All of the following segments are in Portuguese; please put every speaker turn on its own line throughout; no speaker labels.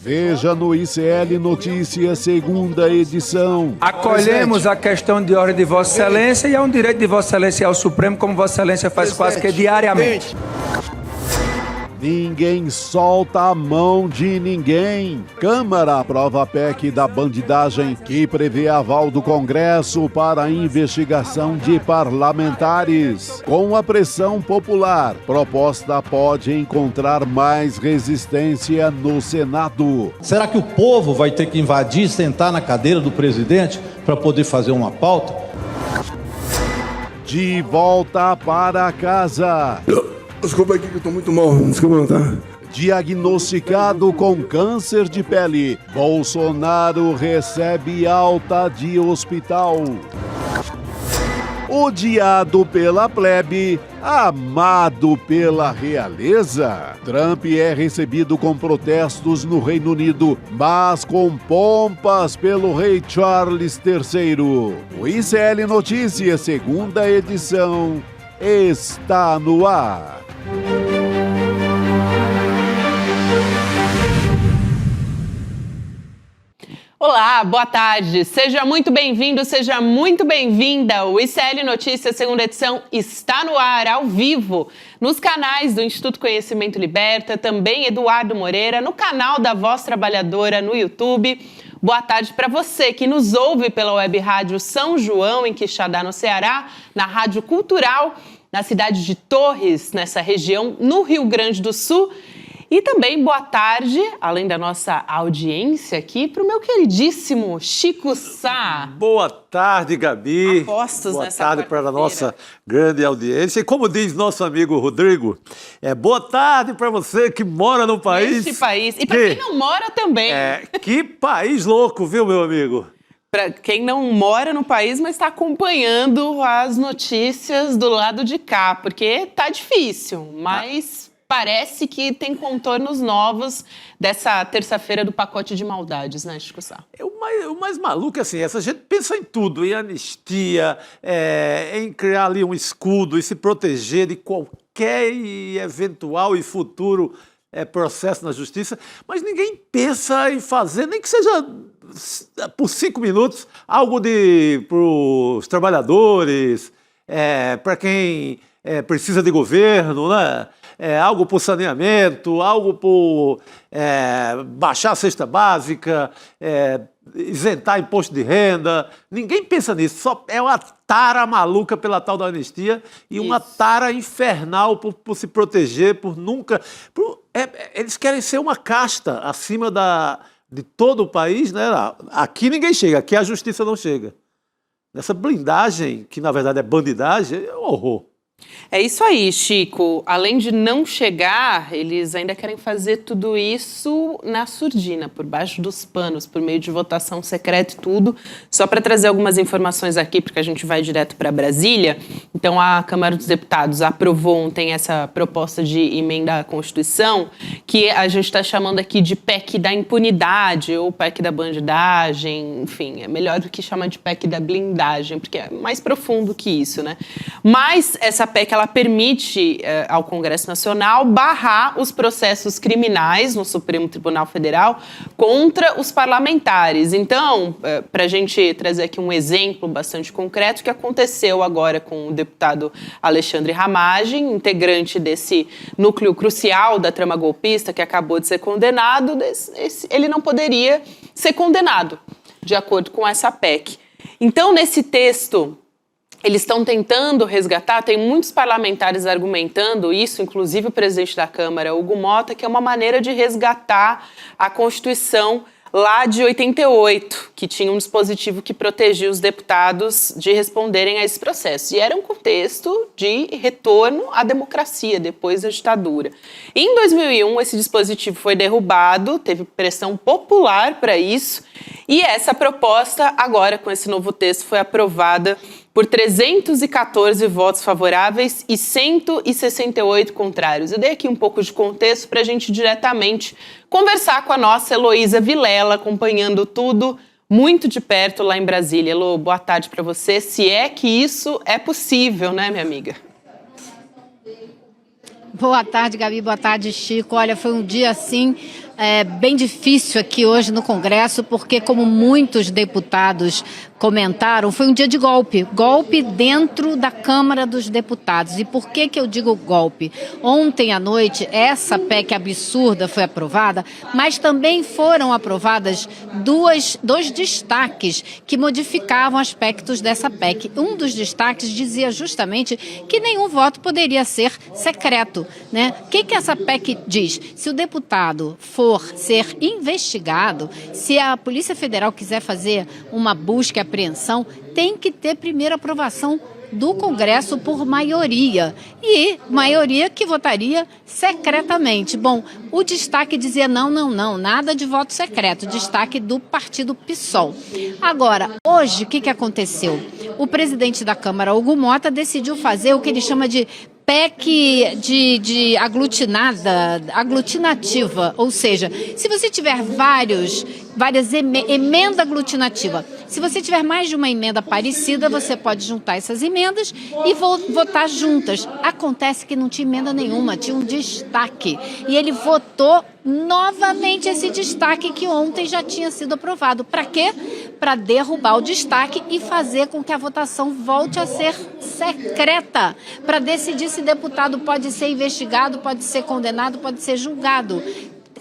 Veja no ICL Notícias, segunda edição.
Acolhemos a questão de ordem de Vossa Excelência e é um direito de Vossa Excelência ao Supremo, como Vossa Excelência faz quase que diariamente.
Ninguém solta a mão de ninguém. Câmara aprova a PEC da bandidagem que prevê aval do Congresso para a investigação de parlamentares. Com a pressão popular, proposta pode encontrar mais resistência no Senado.
Será que o povo vai ter que invadir, sentar na cadeira do presidente para poder fazer uma pauta?
De volta para casa.
Desculpa aqui que eu tô muito mal, desculpa não, tá?
Diagnosticado com câncer de pele, Bolsonaro recebe alta de hospital. Odiado pela plebe, amado pela realeza. Trump é recebido com protestos no Reino Unido, mas com pompas pelo rei Charles III. O ICL Notícias, segunda edição, está no ar.
Olá, boa tarde. Seja muito bem-vindo, seja muito bem-vinda. O ICL Notícias, segunda edição, está no ar, ao vivo, nos canais do Instituto Conhecimento Liberta, também Eduardo Moreira, no canal da Voz Trabalhadora no YouTube. Boa tarde para você que nos ouve pela Web Rádio São João, em Quixadá, no Ceará, na Rádio Cultural, na cidade de Torres, nessa região, no Rio Grande do Sul. E também boa tarde, além da nossa audiência aqui, para o meu queridíssimo Chico Sá.
Boa tarde, Gabi.
Apostos
boa
nessa
tarde para a nossa grande audiência. E como diz nosso amigo Rodrigo, boa tarde para você que mora no país.
Neste país. E para quem não mora também.
Que país louco, viu, meu amigo?
Para quem não mora no país, mas está acompanhando as notícias do lado de cá, porque tá difícil, mas parece que tem contornos novos dessa terça-feira do pacote de maldades, né, Chico Sá?
O mais maluco é assim, essa gente pensa em tudo, em anistia, em criar ali um escudo e se proteger de qualquer eventual e futuro processo na justiça, mas ninguém pensa em fazer, nem que seja por 5 minutos, algo para os trabalhadores, para quem precisa de governo, né? Algo por saneamento, algo por baixar a cesta básica, isentar imposto de renda. Ninguém pensa nisso, só é uma tara maluca pela tal da anistia e uma tara infernal por se proteger, por nunca... eles querem ser uma casta acima de todo o país, né? Aqui ninguém chega, aqui a justiça não chega. Nessa blindagem, que na verdade é bandidagem, é um horror.
É isso aí, Chico. Além de não chegar, eles ainda querem fazer tudo isso na surdina, por baixo dos panos, por meio de votação secreta e tudo. Só para trazer algumas informações aqui, porque a gente vai direto para Brasília. Então, a Câmara dos Deputados aprovou ontem essa proposta de emenda à Constituição, que a gente está chamando aqui de PEC da impunidade ou PEC da bandidagem. Enfim, é melhor do que chamar de PEC da blindagem, porque é mais profundo que isso, né? Mas essa PEC, ela permite ao Congresso Nacional barrar os processos criminais no Supremo Tribunal Federal contra os parlamentares. Então, para a gente trazer aqui um exemplo bastante concreto, que aconteceu agora com o deputado Alexandre Ramagem, integrante desse núcleo crucial da trama golpista que acabou de ser condenado, ele não poderia ser condenado, de acordo com essa PEC. Então, nesse texto, eles estão tentando resgatar, tem muitos parlamentares argumentando isso, inclusive o presidente da Câmara, Hugo Mota, que é uma maneira de resgatar a Constituição lá de 88, que tinha um dispositivo que protegia os deputados de responderem a esse processo. E era um contexto de retorno à democracia depois da ditadura. Em 2001, esse dispositivo foi derrubado, teve pressão popular para isso, e essa proposta, agora com esse novo texto, foi aprovada por 314 votos favoráveis e 168 contrários. Eu dei aqui um pouco de contexto para a gente diretamente conversar com a nossa Heloísa Vilela, acompanhando tudo muito de perto lá em Brasília. Elô, boa tarde para você. Se é que isso é possível, né, minha amiga?
Boa tarde, Gabi. Boa tarde, Chico. Olha, foi um dia, assim, bem difícil aqui hoje no Congresso, porque, como muitos deputados comentaram, foi um dia de golpe. Golpe dentro da Câmara dos Deputados. E por que eu digo golpe? Ontem à noite, essa PEC absurda foi aprovada, mas também foram aprovadas dois destaques que modificavam aspectos dessa PEC. Um dos destaques dizia justamente que nenhum voto poderia ser secreto, né? O que essa PEC diz? Se o deputado for ser investigado, se a Polícia Federal quiser fazer uma busca e apreensão, tem que ter primeiro aprovação do Congresso por maioria, e maioria que votaria secretamente. Bom, o destaque dizia não, nada de voto secreto, destaque do partido PSOL. Agora, hoje, o que aconteceu? O presidente da Câmara, Hugo Mota, decidiu fazer o que ele chama de PEC de aglutinativa, ou seja, se você tiver várias emenda aglutinativa, se você tiver mais de uma emenda parecida, você pode juntar essas emendas e votar juntas. Acontece que não tinha emenda nenhuma, tinha um destaque, e ele votou novamente esse destaque que ontem já tinha sido aprovado. Para quê? Para derrubar o destaque e fazer com que a votação volte a ser secreta, para decidir se deputado pode ser investigado, pode ser condenado, pode ser julgado.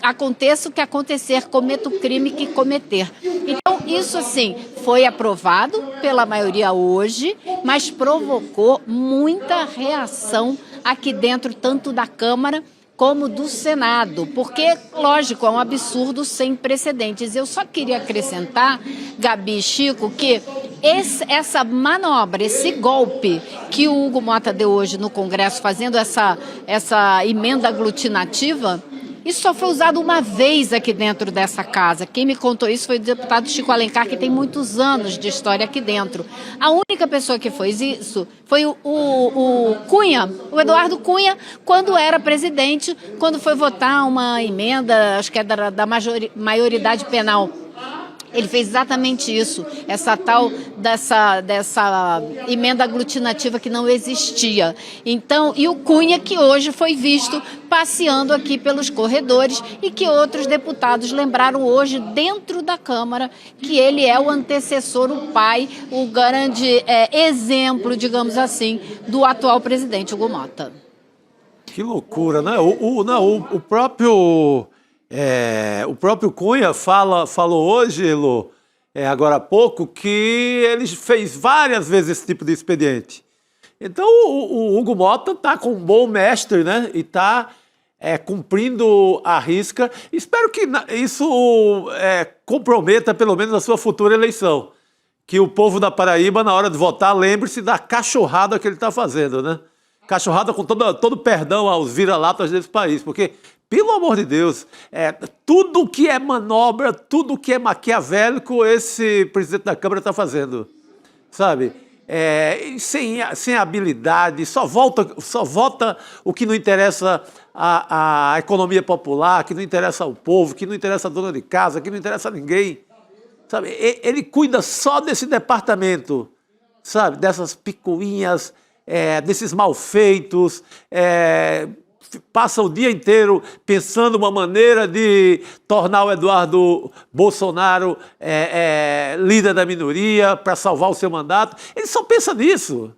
Aconteça o que acontecer, cometa o crime que cometer. Então, isso assim, foi aprovado pela maioria hoje, mas provocou muita reação aqui dentro, tanto da Câmara como do Senado, porque, lógico, é um absurdo sem precedentes. Eu só queria acrescentar, Gabi e Chico, que essa manobra, esse golpe que o Hugo Mota deu hoje no Congresso, fazendo essa emenda aglutinativa, isso só foi usado uma vez aqui dentro dessa casa. Quem me contou isso foi o deputado Chico Alencar, que tem muitos anos de história aqui dentro. A única pessoa que fez isso foi o Cunha, o Eduardo Cunha, quando era presidente, quando foi votar uma emenda, acho que é da maioridade penal. Ele fez exatamente isso, essa tal dessa emenda aglutinativa que não existia. Então, e o Cunha, que hoje foi visto passeando aqui pelos corredores, e que outros deputados lembraram hoje dentro da Câmara que ele é o antecessor, o pai, o grande exemplo, digamos assim, do atual presidente Hugo Mota.
Que loucura, né? O próprio Cunha falou hoje, Elô, agora há pouco, que ele fez várias vezes esse tipo de expediente. Então o Hugo Mota está com um bom mestre, né? E está cumprindo a risca. Espero que isso comprometa pelo menos a sua futura eleição. Que o povo da Paraíba, na hora de votar, lembre-se da cachorrada que ele está fazendo, né? Cachorrada com todo perdão aos vira-latas desse país, porque, pelo amor de Deus, tudo que é manobra, tudo que é maquiavélico, esse presidente da Câmara está fazendo, sabe? Sem habilidade, só vota o que não interessa a economia popular, que não interessa ao povo, que não interessa a dona de casa, que não interessa a ninguém, sabe? Ele cuida só desse departamento, sabe? Dessas picuinhas, desses malfeitos, passa o dia inteiro pensando uma maneira de tornar o Eduardo Bolsonaro líder da minoria para salvar o seu mandato. Ele só pensa nisso.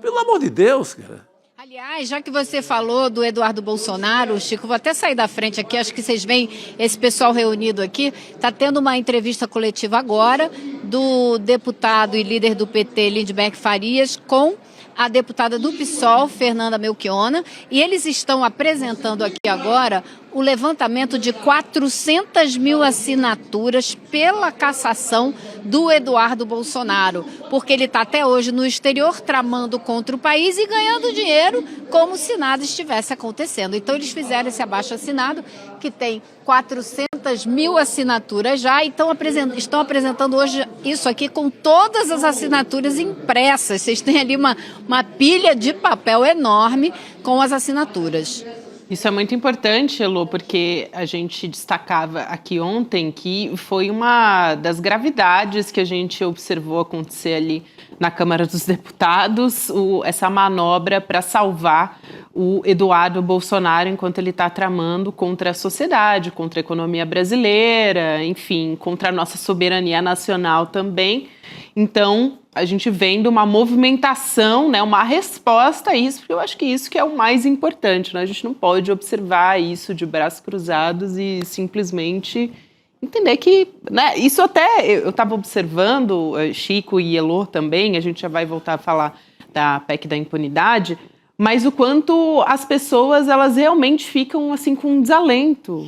Pelo amor de Deus, cara.
Aliás, já que você falou do Eduardo Bolsonaro, Chico, vou até sair da frente aqui, acho que vocês veem esse pessoal reunido aqui. Está tendo uma entrevista coletiva agora do deputado e líder do PT, Lindbergh Farias, com a deputada do PSOL, Fernanda Melchiona, e eles estão apresentando aqui agora o levantamento de 400 mil assinaturas pela cassação do Eduardo Bolsonaro, porque ele está até hoje no exterior tramando contra o país e ganhando dinheiro como se nada estivesse acontecendo. Então eles fizeram esse abaixo-assinado, que tem 400 mil assinaturas já, e estão apresentando hoje isso aqui com todas as assinaturas impressas. Vocês têm ali uma pilha de papel enorme com as assinaturas.
Isso é muito importante, Elô, porque a gente destacava aqui ontem que foi uma das gravidades que a gente observou acontecer ali na Câmara dos Deputados, essa manobra para salvar o Eduardo Bolsonaro enquanto ele está tramando contra a sociedade, contra a economia brasileira, enfim, contra a nossa soberania nacional também. Então, a gente vendo uma movimentação, né, uma resposta a isso, porque eu acho que isso que é o mais importante, né? A gente não pode observar isso de braços cruzados e simplesmente entender que, né, isso até eu estava observando, Chico e Elô também, a gente já vai voltar a falar da PEC da impunidade, mas o quanto as pessoas, elas realmente ficam assim com um desalento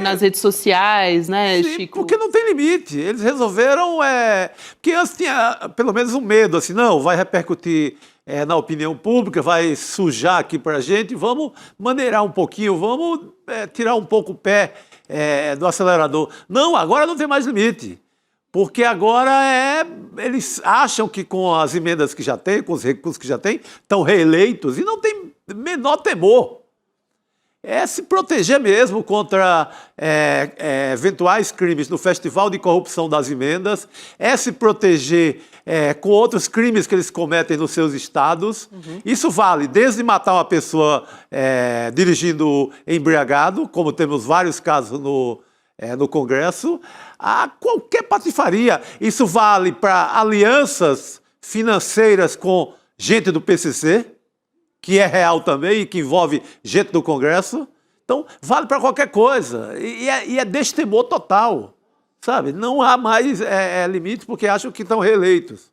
nas redes sociais, né,
Sim,
Chico?
porque não tem limite. Eles resolveram... Porque antes tinha pelo menos um medo, assim, não, vai repercutir na opinião pública, vai sujar aqui pra gente, vamos maneirar um pouquinho, vamos tirar um pouco o pé do acelerador. Não, agora não tem mais limite. Porque agora eles acham que com as emendas que já tem, com os recursos que já tem, estão reeleitos e não tem menor temor. É se proteger mesmo contra eventuais crimes no Festival de Corrupção das Emendas, é se proteger com outros crimes que eles cometem nos seus estados. Isso vale desde matar uma pessoa dirigindo embriagado, como temos vários casos no Congresso, a qualquer patifaria. Isso vale para alianças financeiras com gente do PCC, que é real também e que envolve gente do Congresso. Então, vale para qualquer coisa. E é destemor total, sabe? Não há mais limite porque acham que estão reeleitos.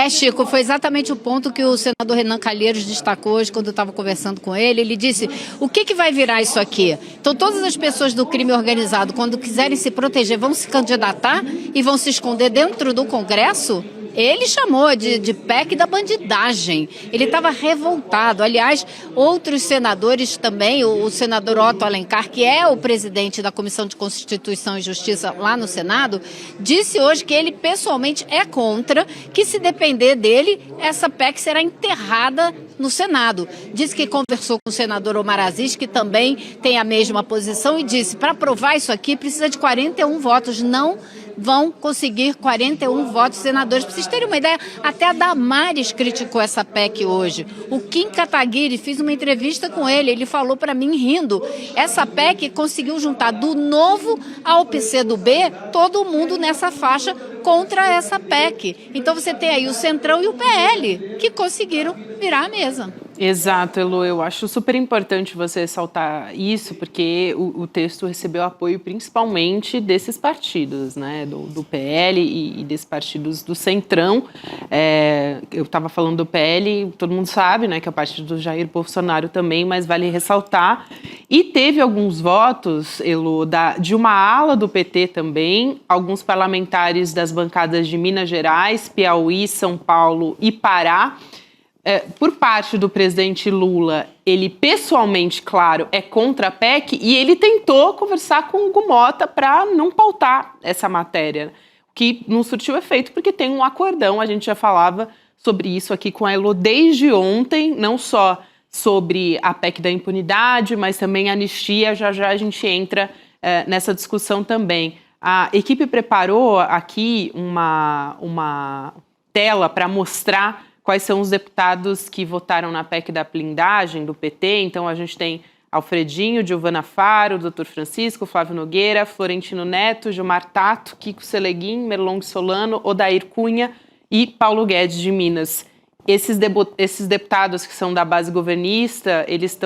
Chico, foi exatamente o ponto que o senador Renan Calheiros destacou hoje quando eu estava conversando com ele. Ele disse, o que vai virar isso aqui? Então todas as pessoas do crime organizado, quando quiserem se proteger, vão se candidatar e vão se esconder dentro do Congresso? Ele chamou de PEC da bandidagem. Ele estava revoltado. Aliás, outros senadores também, o senador Otto Alencar, que é o presidente da Comissão de Constituição e Justiça lá no Senado, disse hoje que ele pessoalmente é contra, que se depender dele, essa PEC será enterrada no Senado. Disse que conversou com o senador Omar Aziz, que também tem a mesma posição, e disse, para aprovar isso aqui precisa de 41 votos, não vão conseguir 41 votos senadores. Para vocês terem uma ideia, até a Damares criticou essa PEC hoje. O Kim Kataguiri, fiz uma entrevista com ele falou para mim rindo, essa PEC conseguiu juntar do Novo ao PCdoB todo mundo nessa faixa contra essa PEC. Então você tem aí o Centrão e o PL, que conseguiram virar a mesa.
Exato, Elô, eu acho super importante você ressaltar isso, porque o texto recebeu apoio principalmente desses partidos, né, do PL e desses partidos do Centrão. Eu estava falando do PL, todo mundo sabe, né, que é o partido do Jair Bolsonaro também, mas vale ressaltar. E teve alguns votos, Elô, de uma ala do PT também, alguns parlamentares das bancadas de Minas Gerais, Piauí, São Paulo e Pará. Por parte do presidente Lula, ele pessoalmente, claro, é contra a PEC e ele tentou conversar com o Hugo Mota para não pautar essa matéria, que não surtiu efeito porque tem um acordão, a gente já falava sobre isso aqui com a Elô desde ontem, não só sobre a PEC da impunidade, mas também a anistia, já a gente entra nessa discussão também. A equipe preparou aqui uma tela para mostrar quais são os deputados que votaram na PEC da blindagem do PT. Então, a gente tem Alfredinho, Giovana Faro, Dr. Francisco, Flávio Nogueira, Florentino Neto, Gilmar Tato, Kiko Seleguin, Merlong Solano, Odair Cunha e Paulo Guedes de Minas. Esses deputados que são da base governista, eles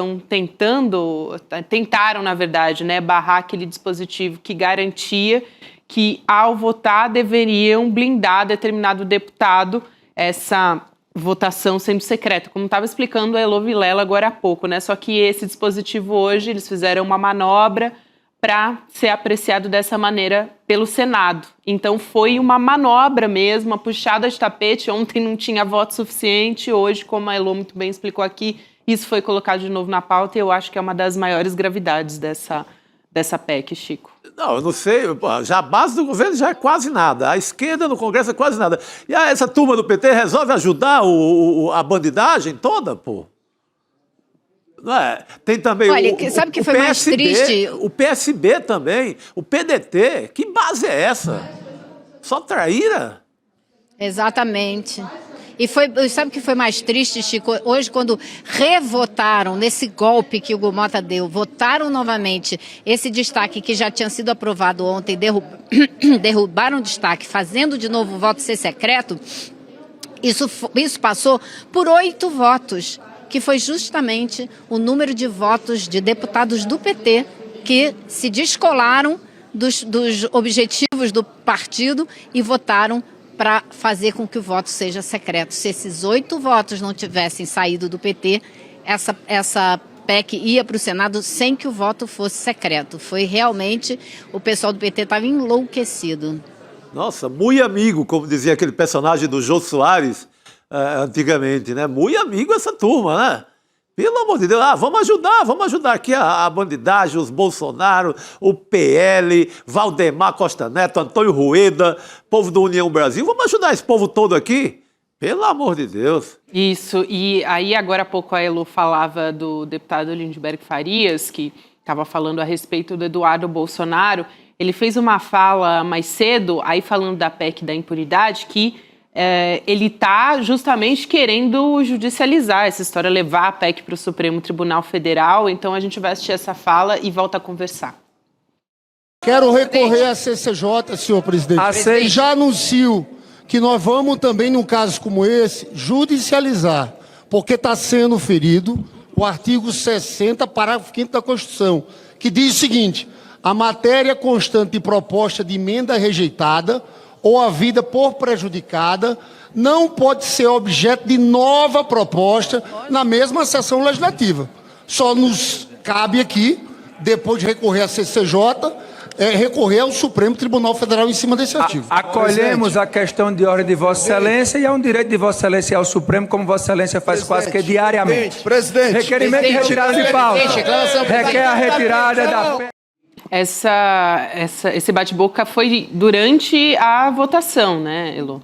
tentaram, na verdade, né, barrar aquele dispositivo que garantia que, ao votar, deveriam blindar determinado deputado, essa votação sendo secreta, como estava explicando a Elô Vilela agora há pouco, né? Só que esse dispositivo hoje, eles fizeram uma manobra para ser apreciado dessa maneira pelo Senado. Então foi uma manobra mesmo, uma puxada de tapete. Ontem não tinha voto suficiente, hoje, como a Elô muito bem explicou aqui, isso foi colocado de novo na pauta e eu acho que é uma das maiores gravidades dessa PEC, Chico.
Não, eu não sei, já a base do governo já é quase nada, a esquerda no Congresso é quase nada. E essa turma do PT resolve ajudar a bandidagem toda, pô? Não é? Tem também
sabe que foi
PSB,
mais triste?
O PSB também, o PDT, que base é essa? Só traíra?
Exatamente. E sabe o que foi mais triste, Chico? Hoje, quando revotaram nesse golpe que o Hugo Mota deu, votaram novamente esse destaque que já tinha sido aprovado ontem, derrubaram o destaque, fazendo de novo o voto ser secreto, isso passou por 8 votos, que foi justamente o número de votos de deputados do PT que se descolaram dos objetivos do partido e votaram para fazer com que o voto seja secreto. Se esses 8 votos não tivessem saído do PT, essa PEC ia para o Senado sem que o voto fosse secreto. Foi realmente, o pessoal do PT estava enlouquecido.
Nossa, muito amigo, como dizia aquele personagem do Jô Soares antigamente, né? Muito amigo essa turma, né? Pelo amor de Deus, vamos ajudar aqui a bandidagem, os Bolsonaro, o PL, Valdemar Costa Neto, Antônio Rueda, povo do União Brasil, vamos ajudar esse povo todo aqui? Pelo amor de Deus.
Isso, e aí agora há pouco a Elo falava do deputado Lindbergh Farias, que estava falando a respeito do Eduardo Bolsonaro. Ele fez uma fala mais cedo, aí falando da PEC da impunidade, que ele está justamente querendo judicializar essa história, levar a PEC para o Supremo Tribunal Federal. Então a gente vai assistir essa fala e volta a conversar.
Quero recorrer à CCJ, senhor presidente. Já anuncio que nós vamos também, num caso como esse, judicializar, porque está sendo ferido o artigo 60, parágrafo 5º da Constituição, que diz o seguinte: a matéria constante de proposta de emenda rejeitada ou havida por prejudicada não pode ser objeto de nova proposta na mesma sessão legislativa. Só nos cabe aqui, depois de recorrer à CCJ, recorrer ao Supremo Tribunal Federal em cima desse artigo.
Acolhemos a questão de ordem de Vossa Excelência e é um direito de Vossa Excelência ir ao Supremo, como Vossa Excelência faz quase que diariamente. Requerimento de retirada de pauta. Requer a retirada da...
Esse bate-boca foi durante a votação, né, Elo?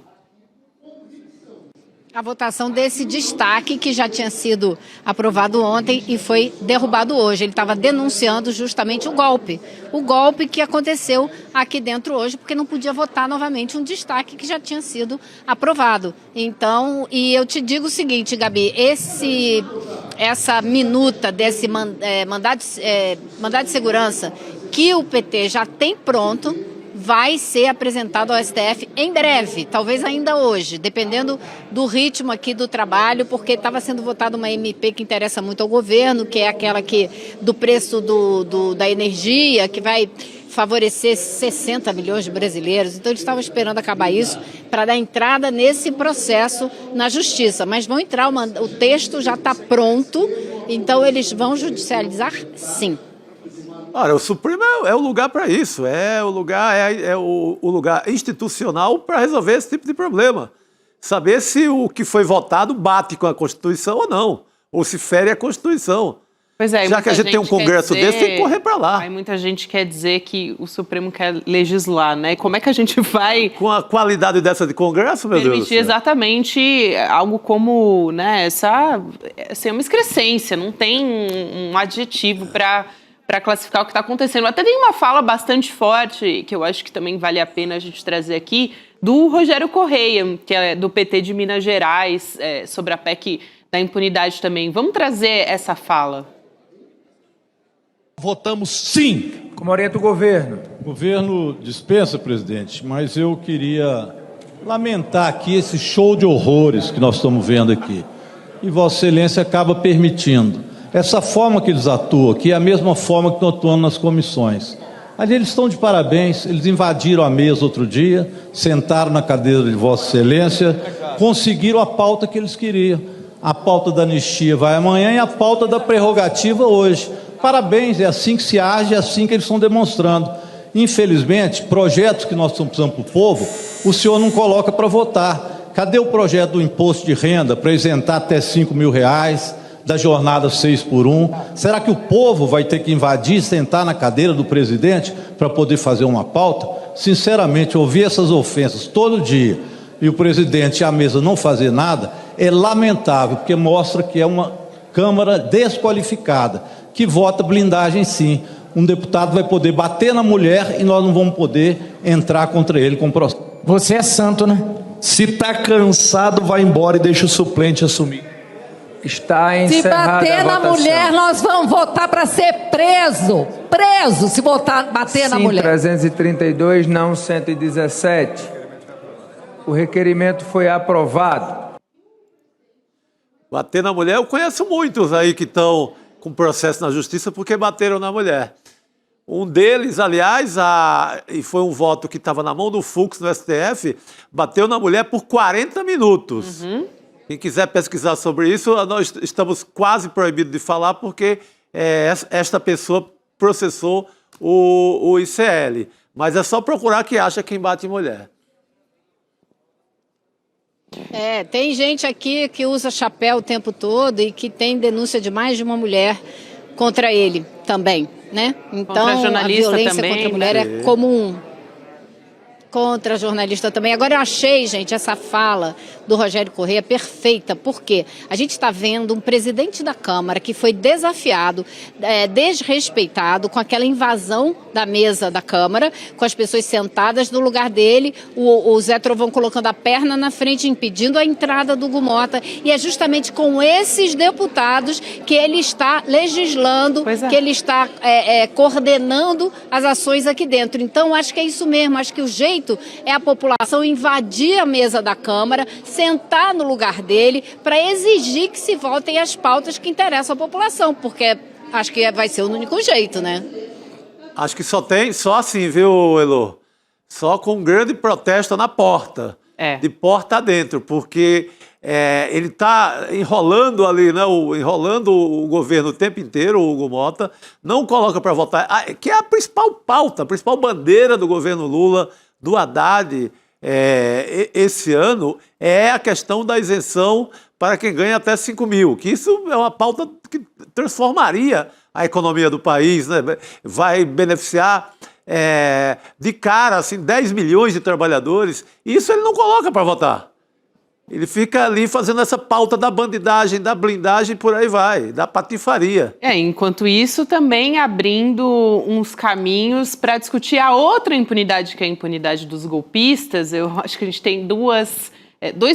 A votação desse destaque que já tinha sido aprovado ontem e foi derrubado hoje. Ele estava denunciando justamente o golpe que aconteceu aqui dentro hoje, porque não podia votar novamente um destaque que já tinha sido aprovado. Então, e eu te digo o seguinte, Gabi, essa minuta desse mandado de segurança que o PT já tem pronto, vai ser apresentado ao STF em breve, talvez ainda hoje, dependendo do ritmo aqui do trabalho, porque estava sendo votada uma MP que interessa muito ao governo, que é aquela do preço da energia, que vai favorecer 60 milhões de brasileiros. Então eles estavam esperando acabar isso para dar entrada nesse processo na justiça. Mas vão entrar, o texto já está pronto, então eles vão judicializar sim.
Olha, o Supremo é o lugar para isso, é o lugar institucional para resolver esse tipo de problema. Saber se o que foi votado bate com a Constituição ou não, ou se fere a Constituição.
Pois é,
já que a gente tem um congresso desse, tem que correr para lá.
Aí muita gente quer dizer que o Supremo quer legislar, né? Como é que a gente vai...
Com a qualidade dessa de congresso, meu Deus do céu?
Permitir exatamente algo como, né, ser uma excrescência, não tem um adjetivo para classificar o que está acontecendo. Até tem uma fala bastante forte, que eu acho que também vale a pena a gente trazer aqui, do Rogério Correia, que é do PT de Minas Gerais, sobre a PEC da impunidade também. Vamos trazer essa fala.
Votamos sim.
Como orienta o governo?
O governo dispensa, presidente, mas eu queria lamentar aqui esse show de horrores que nós estamos vendo aqui. E Vossa Excelência acaba permitindo. Essa forma que eles atuam aqui é a mesma forma que estão atuando nas comissões. Ali eles estão de parabéns, eles invadiram a mesa outro dia, sentaram na cadeira de Vossa Excelência, conseguiram a pauta que eles queriam. A pauta da anistia vai amanhã e a pauta da prerrogativa hoje. Parabéns, é assim que se age, é assim que eles estão demonstrando. Infelizmente, projetos que nós estamos precisando para o povo, o senhor não coloca para votar. Cadê o projeto do imposto de renda para isentar até R$5.000? Da jornada 6x1, será que o povo vai ter que invadir, sentar na cadeira do presidente para poder fazer uma pauta? Sinceramente, ouvir essas ofensas todo dia e o presidente e a mesa não fazer nada é lamentável, porque mostra que é uma Câmara desqualificada, que vota blindagem sim. Um deputado vai poder bater na mulher e nós não vamos poder entrar contra ele com processo.
Você é santo, né?
Se está cansado, vai embora e deixa o suplente assumir.
Está
Se
encerrada
bater
a
na
votação.
mulher, nós vamos votar para ser preso. Preso se bater na
Sim,
mulher.
332, não 117. O requerimento foi aprovado.
Bater na mulher, eu conheço muitos aí que estão com processo na justiça porque bateram na mulher. Um deles, aliás, e foi um voto que estava na mão do Fux no STF, bateu na mulher por 40 minutos. Quem quiser pesquisar sobre isso, nós estamos quase proibidos de falar porque esta pessoa processou o ICL. Mas é só procurar que acha quem bate em mulher.
Tem gente aqui que usa chapéu o tempo todo e que tem denúncia de mais de uma mulher contra ele também, né? Então, a violência também, contra a mulher é comum. Contra a jornalista também. Agora eu achei, gente, essa fala do Rogério Correia perfeita, porque a gente está vendo um presidente da Câmara que foi desafiado, desrespeitado com aquela invasão da mesa da Câmara, com as pessoas sentadas no lugar dele, o Zé Trovão colocando a perna na frente, impedindo a entrada do Hugo Mota, e é justamente com esses deputados que ele está legislando, que ele está coordenando as ações aqui dentro. Então, acho que é isso mesmo, acho que o jeito é a população invadir a mesa da Câmara, sentar no lugar dele, para exigir que se votem as pautas que interessam à população, porque acho que vai ser o único jeito, né?
Acho que só assim, viu, Elô? Só com um grande protesto na porta, de porta adentro, porque ele está enrolando ali, né? Enrolando o governo o tempo inteiro, o Hugo Mota, não coloca para votar, que é a principal pauta, a principal bandeira do governo Lula, do Haddad, esse ano, é a questão da isenção para quem ganha até 5 mil, que isso é uma pauta que transformaria a economia do país, né? Vai beneficiar de cara assim, 10 milhões de trabalhadores, e isso ele não coloca para votar. Ele fica ali fazendo essa pauta da bandidagem, da blindagem, por aí vai, da patifaria.
Enquanto isso, também abrindo uns caminhos para discutir a outra impunidade, que é a impunidade dos golpistas. Eu acho que a gente tem dois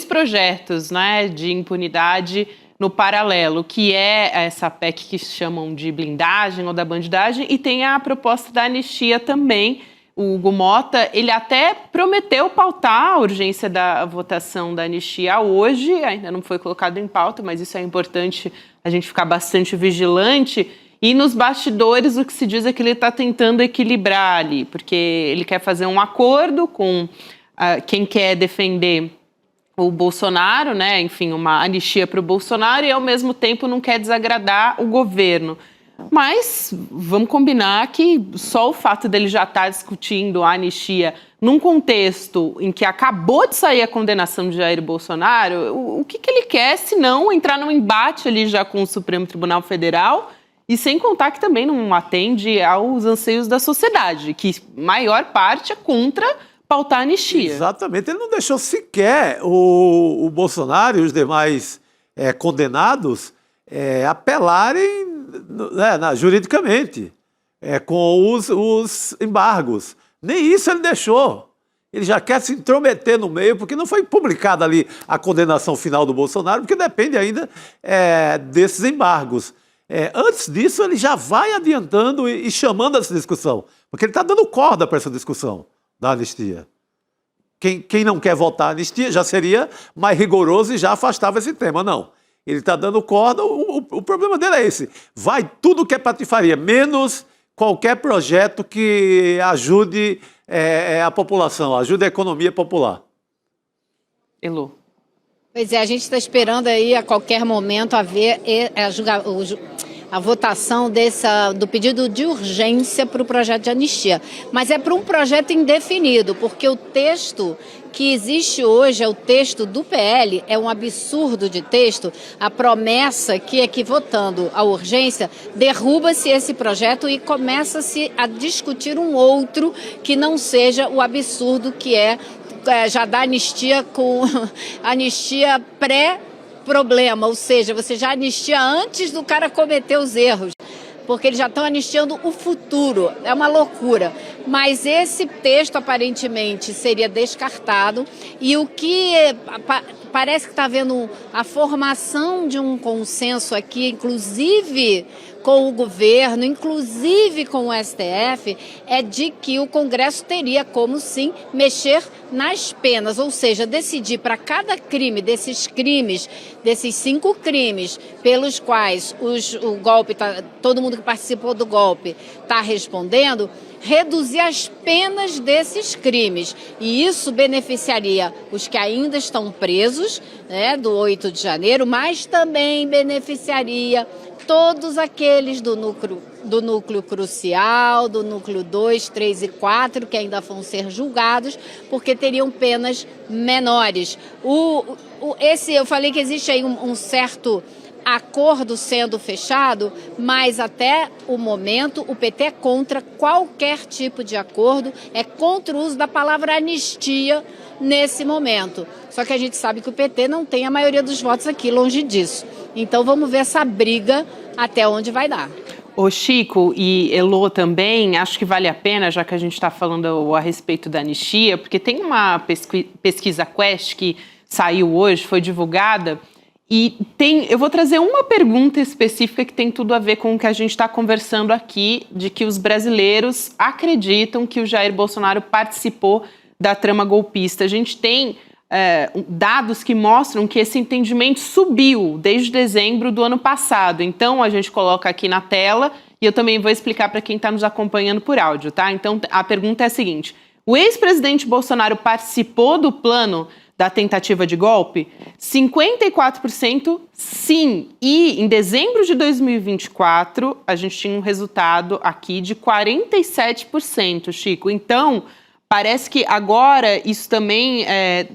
projetos, né, de impunidade no paralelo, que é essa PEC que chamam de blindagem ou da bandidagem, e tem a proposta da anistia também. O Hugo Mota, ele até prometeu pautar a urgência da votação da anistia hoje, ainda não foi colocado em pauta, mas isso é importante a gente ficar bastante vigilante. E nos bastidores o que se diz é que ele está tentando equilibrar ali, porque ele quer fazer um acordo com quem quer defender o Bolsonaro, né? Enfim, uma anistia para o Bolsonaro, e ao mesmo tempo não quer desagradar o governo. Mas vamos combinar que só o fato dele já estar discutindo a anistia num contexto em que acabou de sair a condenação de Jair Bolsonaro, o que ele quer se não entrar num embate ali já com o Supremo Tribunal Federal, e sem contar que também não atende aos anseios da sociedade, que maior parte é contra pautar a anistia.
Exatamente, ele não deixou sequer o Bolsonaro e os demais condenados apelarem juridicamente, com os embargos. Nem isso ele deixou. Ele já quer se intrometer no meio, porque não foi publicada ali a condenação final do Bolsonaro, porque depende ainda desses embargos. Antes disso, ele já vai adiantando e chamando essa discussão, porque ele está dando corda para essa discussão da anistia. Quem não quer votar a anistia já seria mais rigoroso e já afastava esse tema. Não. Ele está dando corda, o problema dele é esse. Vai tudo que é patifaria, menos qualquer projeto que ajude a população, ajude a economia popular.
Elô.
Pois a gente está esperando aí a qualquer momento a votação do pedido de urgência para o projeto de anistia. Mas é para um projeto indefinido, porque o texto que existe hoje é o texto do PL, é um absurdo de texto. A promessa que é que, votando a urgência, derruba-se esse projeto e começa-se a discutir um outro que não seja o absurdo que já dá anistia com anistia pré-problema, ou seja, você já anistia antes do cara cometer os erros. porque eles já estão anistiando o futuro. É uma loucura. Mas esse texto, aparentemente, seria descartado. E o que parece que está havendo a formação de um consenso aqui, inclusive com o governo, inclusive com o STF, é de que o Congresso teria como, sim, mexer nas penas, ou seja, decidir para cada crime, desses 5 crimes pelos quais o golpe, todo mundo que participou do golpe está respondendo, reduzir as penas desses crimes. E isso beneficiaria os que ainda estão presos, né, do 8 de janeiro, mas também beneficiaria todos aqueles do núcleo crucial, do núcleo 2, 3 e 4, que ainda vão ser julgados, porque teriam penas menores. Eu falei que existe aí um certo acordo sendo fechado, mas até o momento o PT é contra qualquer tipo de acordo, é contra o uso da palavra anistia nesse momento. Só que a gente sabe que o PT não tem a maioria dos votos aqui, longe disso. Então vamos ver essa briga até onde vai dar.
Ô Chico e Elô também, acho que vale a pena, já que a gente está falando a respeito da anistia, porque tem uma pesquisa Quest que saiu hoje, foi divulgada, e eu vou trazer uma pergunta específica que tem tudo a ver com o que a gente está conversando aqui, de que os brasileiros acreditam que o Jair Bolsonaro participou da trama golpista. A gente tem dados que mostram que esse entendimento subiu desde dezembro do ano passado. Então, a gente coloca aqui na tela e eu também vou explicar para quem está nos acompanhando por áudio, tá? Então, a pergunta é a seguinte: o ex-presidente Bolsonaro participou do plano da tentativa de golpe? 54% sim. E em dezembro de 2024, a gente tinha um resultado aqui de 47%, Chico. Então, parece que agora isso também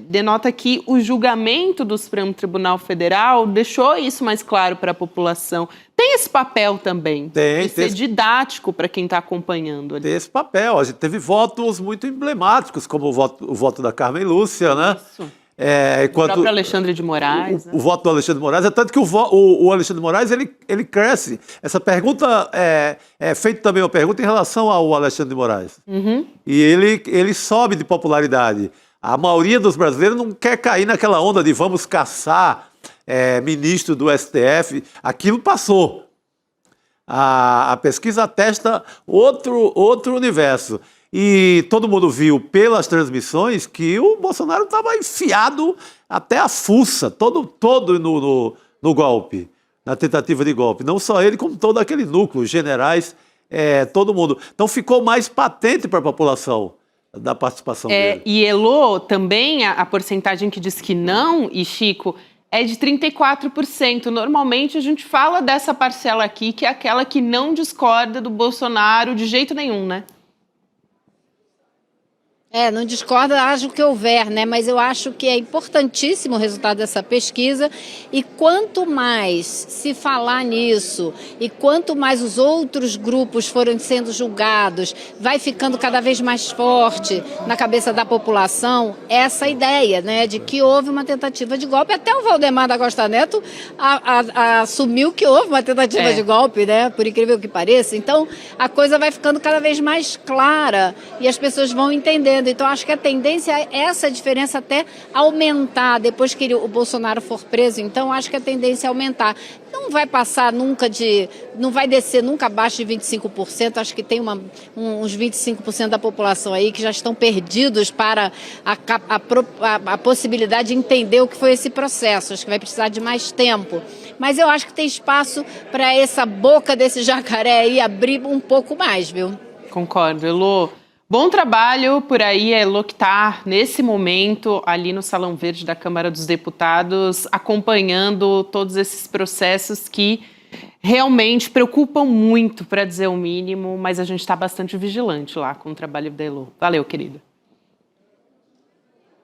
denota que o julgamento do Supremo Tribunal Federal deixou isso mais claro para a população. Tem esse papel também, de ser didático para quem está acompanhando ali.
Tem esse papel. A gente teve votos muito emblemáticos, como o voto da Carmen Lúcia, né?
Isso. O próprio Alexandre de Moraes.
O voto do Alexandre de Moraes, é tanto que o Alexandre de Moraes, ele cresce. Essa pergunta é feita também uma pergunta em relação ao Alexandre de Moraes.
Uhum.
E ele sobe de popularidade. A maioria dos brasileiros não quer cair naquela onda de vamos caçar ministro do STF. Aquilo passou. A pesquisa atesta outro universo. E todo mundo viu pelas transmissões que o Bolsonaro estava enfiado até a fuça, todo no golpe, na tentativa de golpe. Não só ele, como todo aquele núcleo, os generais, todo mundo. Então ficou mais patente para a população da participação dele.
E Elô, também a porcentagem que diz que não, e Chico, é de 34%. Normalmente a gente fala dessa parcela aqui, que é aquela que não discorda do Bolsonaro de jeito nenhum, né?
Não discorda, haja o que houver, né? Mas eu acho que é importantíssimo o resultado dessa pesquisa e quanto mais se falar nisso e quanto mais os outros grupos forem sendo julgados, vai ficando cada vez mais forte na cabeça da população essa ideia, né? De que houve uma tentativa de golpe. Até o Valdemar da Costa Neto assumiu que houve uma tentativa de golpe, né? Por incrível que pareça. Então, a coisa vai ficando cada vez mais clara e as pessoas vão entendendo. Então, acho que a tendência é essa diferença até aumentar depois que o Bolsonaro for preso. Então, acho que a tendência é aumentar. Não vai passar nunca não vai descer nunca abaixo de 25%. Acho que tem uns 25% da população aí que já estão perdidos para a possibilidade de entender o que foi esse processo. Acho que vai precisar de mais tempo. Mas eu acho que tem espaço para essa boca desse jacaré aí abrir um pouco mais, viu?
Concordo, Elô. Bom trabalho por aí, a Elô, que está nesse momento ali no Salão Verde da Câmara dos Deputados, acompanhando todos esses processos que realmente preocupam muito, para dizer o mínimo, mas a gente está bastante vigilante lá com o trabalho da Elô. Valeu, querida.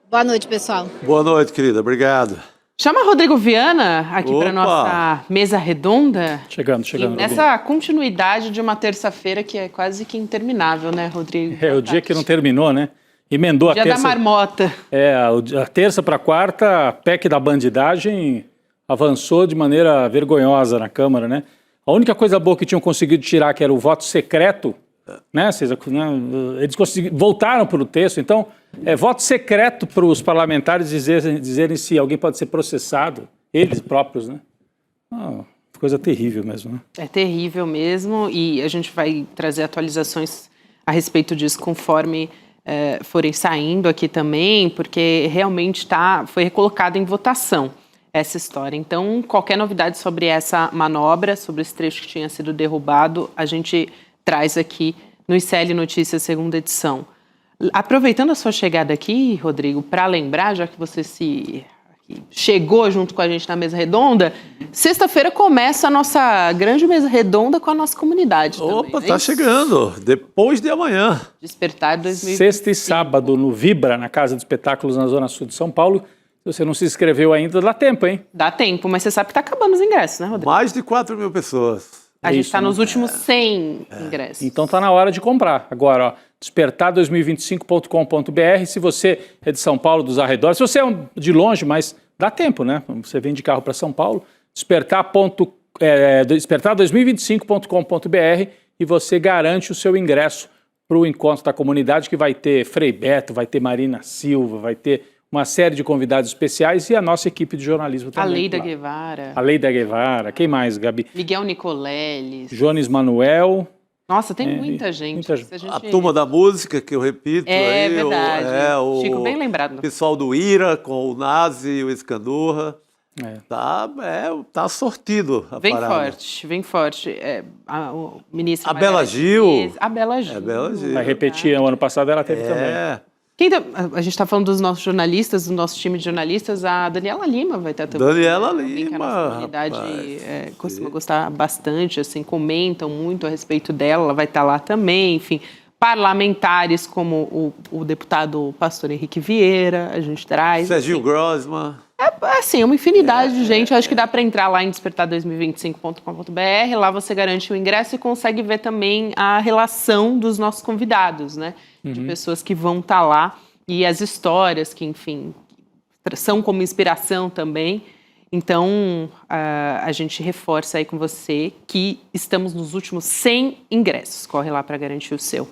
Boa noite, pessoal.
Boa noite, querida. Obrigado.
Chama Rodrigo Viana aqui para nossa mesa redonda.
Chegando.
Nessa continuidade de uma terça-feira que é quase que interminável, né, Rodrigo?
O dia que não terminou, né? Emendou a terça.
Dia da marmota.
A terça para quarta, a PEC da bandidagem avançou de maneira vergonhosa na Câmara, né? A única coisa boa que tinham conseguido tirar, que era o voto secreto, né? Eles voltaram para o texto. Então, voto secreto para os parlamentares dizerem se alguém pode ser processado, eles próprios, né? Coisa terrível mesmo, né? É
terrível mesmo, e a gente vai trazer atualizações a respeito disso conforme forem saindo aqui também, porque realmente foi recolocado em votação essa história. Então, qualquer novidade sobre essa manobra, sobre esse trecho que tinha sido derrubado, a gente traz aqui no ICL Notícias, segunda edição. Aproveitando a sua chegada aqui, Rodrigo, para lembrar, já que você chegou junto com a gente na mesa redonda, sexta-feira começa a nossa grande mesa redonda com a nossa comunidade.
Opa, tá chegando, depois de amanhã.
Despertar 2025.
Sexta e sábado no Vibra, na Casa de Espetáculos na Zona Sul de São Paulo. Se você não se inscreveu ainda, dá tempo, hein?
Dá tempo, mas você sabe que tá acabando os ingressos, né, Rodrigo?
Mais de 4 mil pessoas.
A gente está nos últimos 100 ingressos.
Então tá na hora de comprar. Agora, ó, despertar2025.com.br. Se você é de São Paulo, dos arredores, se você é de longe, mas dá tempo, né? Você vem de carro para São Paulo, despertar2025.com.br e você garante o seu ingresso para o encontro da comunidade, que vai ter Frei Beto, vai ter Marina Silva, vai ter uma série de convidados especiais e a nossa equipe de jornalismo também.
A Leida Guevara.
A Leida Guevara. Quem mais, Gabi?
Miguel Nicoleles.
Jones Manuel.
Nossa, tem muita gente.
A turma da música, que eu repito.
É verdade. Chico, bem lembrado.
O pessoal do IRA, com o Nazi e o Escandurra. Tá sortido a parada.
Vem forte. O ministro
a Bela Gil.
A Bela Gil.
Vai repetir, o ano passado ela teve também.
A gente está falando dos nossos jornalistas, do nosso time de jornalistas, a Daniela Lima vai estar também.
Daniela Lima,
que a nossa comunidade costuma gostar bastante, assim, comentam muito a respeito dela, ela vai estar lá também, enfim. Parlamentares como o deputado pastor Henrique Vieira, a gente traz.
Serginho Grossman.
Assim, uma infinidade de gente. Acho que dá para entrar lá em despertar2025.com.br, lá você garante o ingresso e consegue ver também a relação dos nossos convidados, né? De pessoas que vão estar lá e as histórias que, enfim, são como inspiração também. Então, a gente reforça aí com você que estamos nos últimos 100 ingressos. Corre lá para garantir o seu.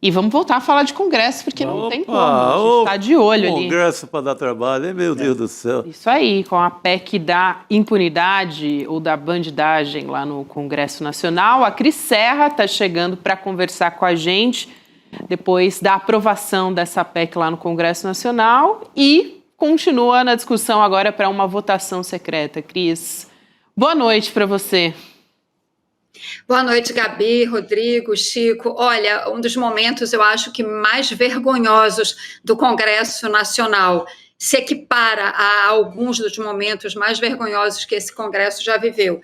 E vamos voltar a falar de Congresso, porque não tem como. A gente está de olho ali.
Congresso para dar trabalho, hein, meu Deus do céu.
Isso aí, com a PEC da impunidade ou da bandidagem lá no Congresso Nacional. A Cris Serra está chegando para conversar com a gente depois da aprovação dessa PEC lá no Congresso Nacional e continua na discussão agora para uma votação secreta. Cris, boa noite para você.
Boa noite, Gabi, Rodrigo, Chico. Olha, um dos momentos, eu acho que mais vergonhosos do Congresso Nacional se equipara a alguns dos momentos mais vergonhosos que esse Congresso já viveu.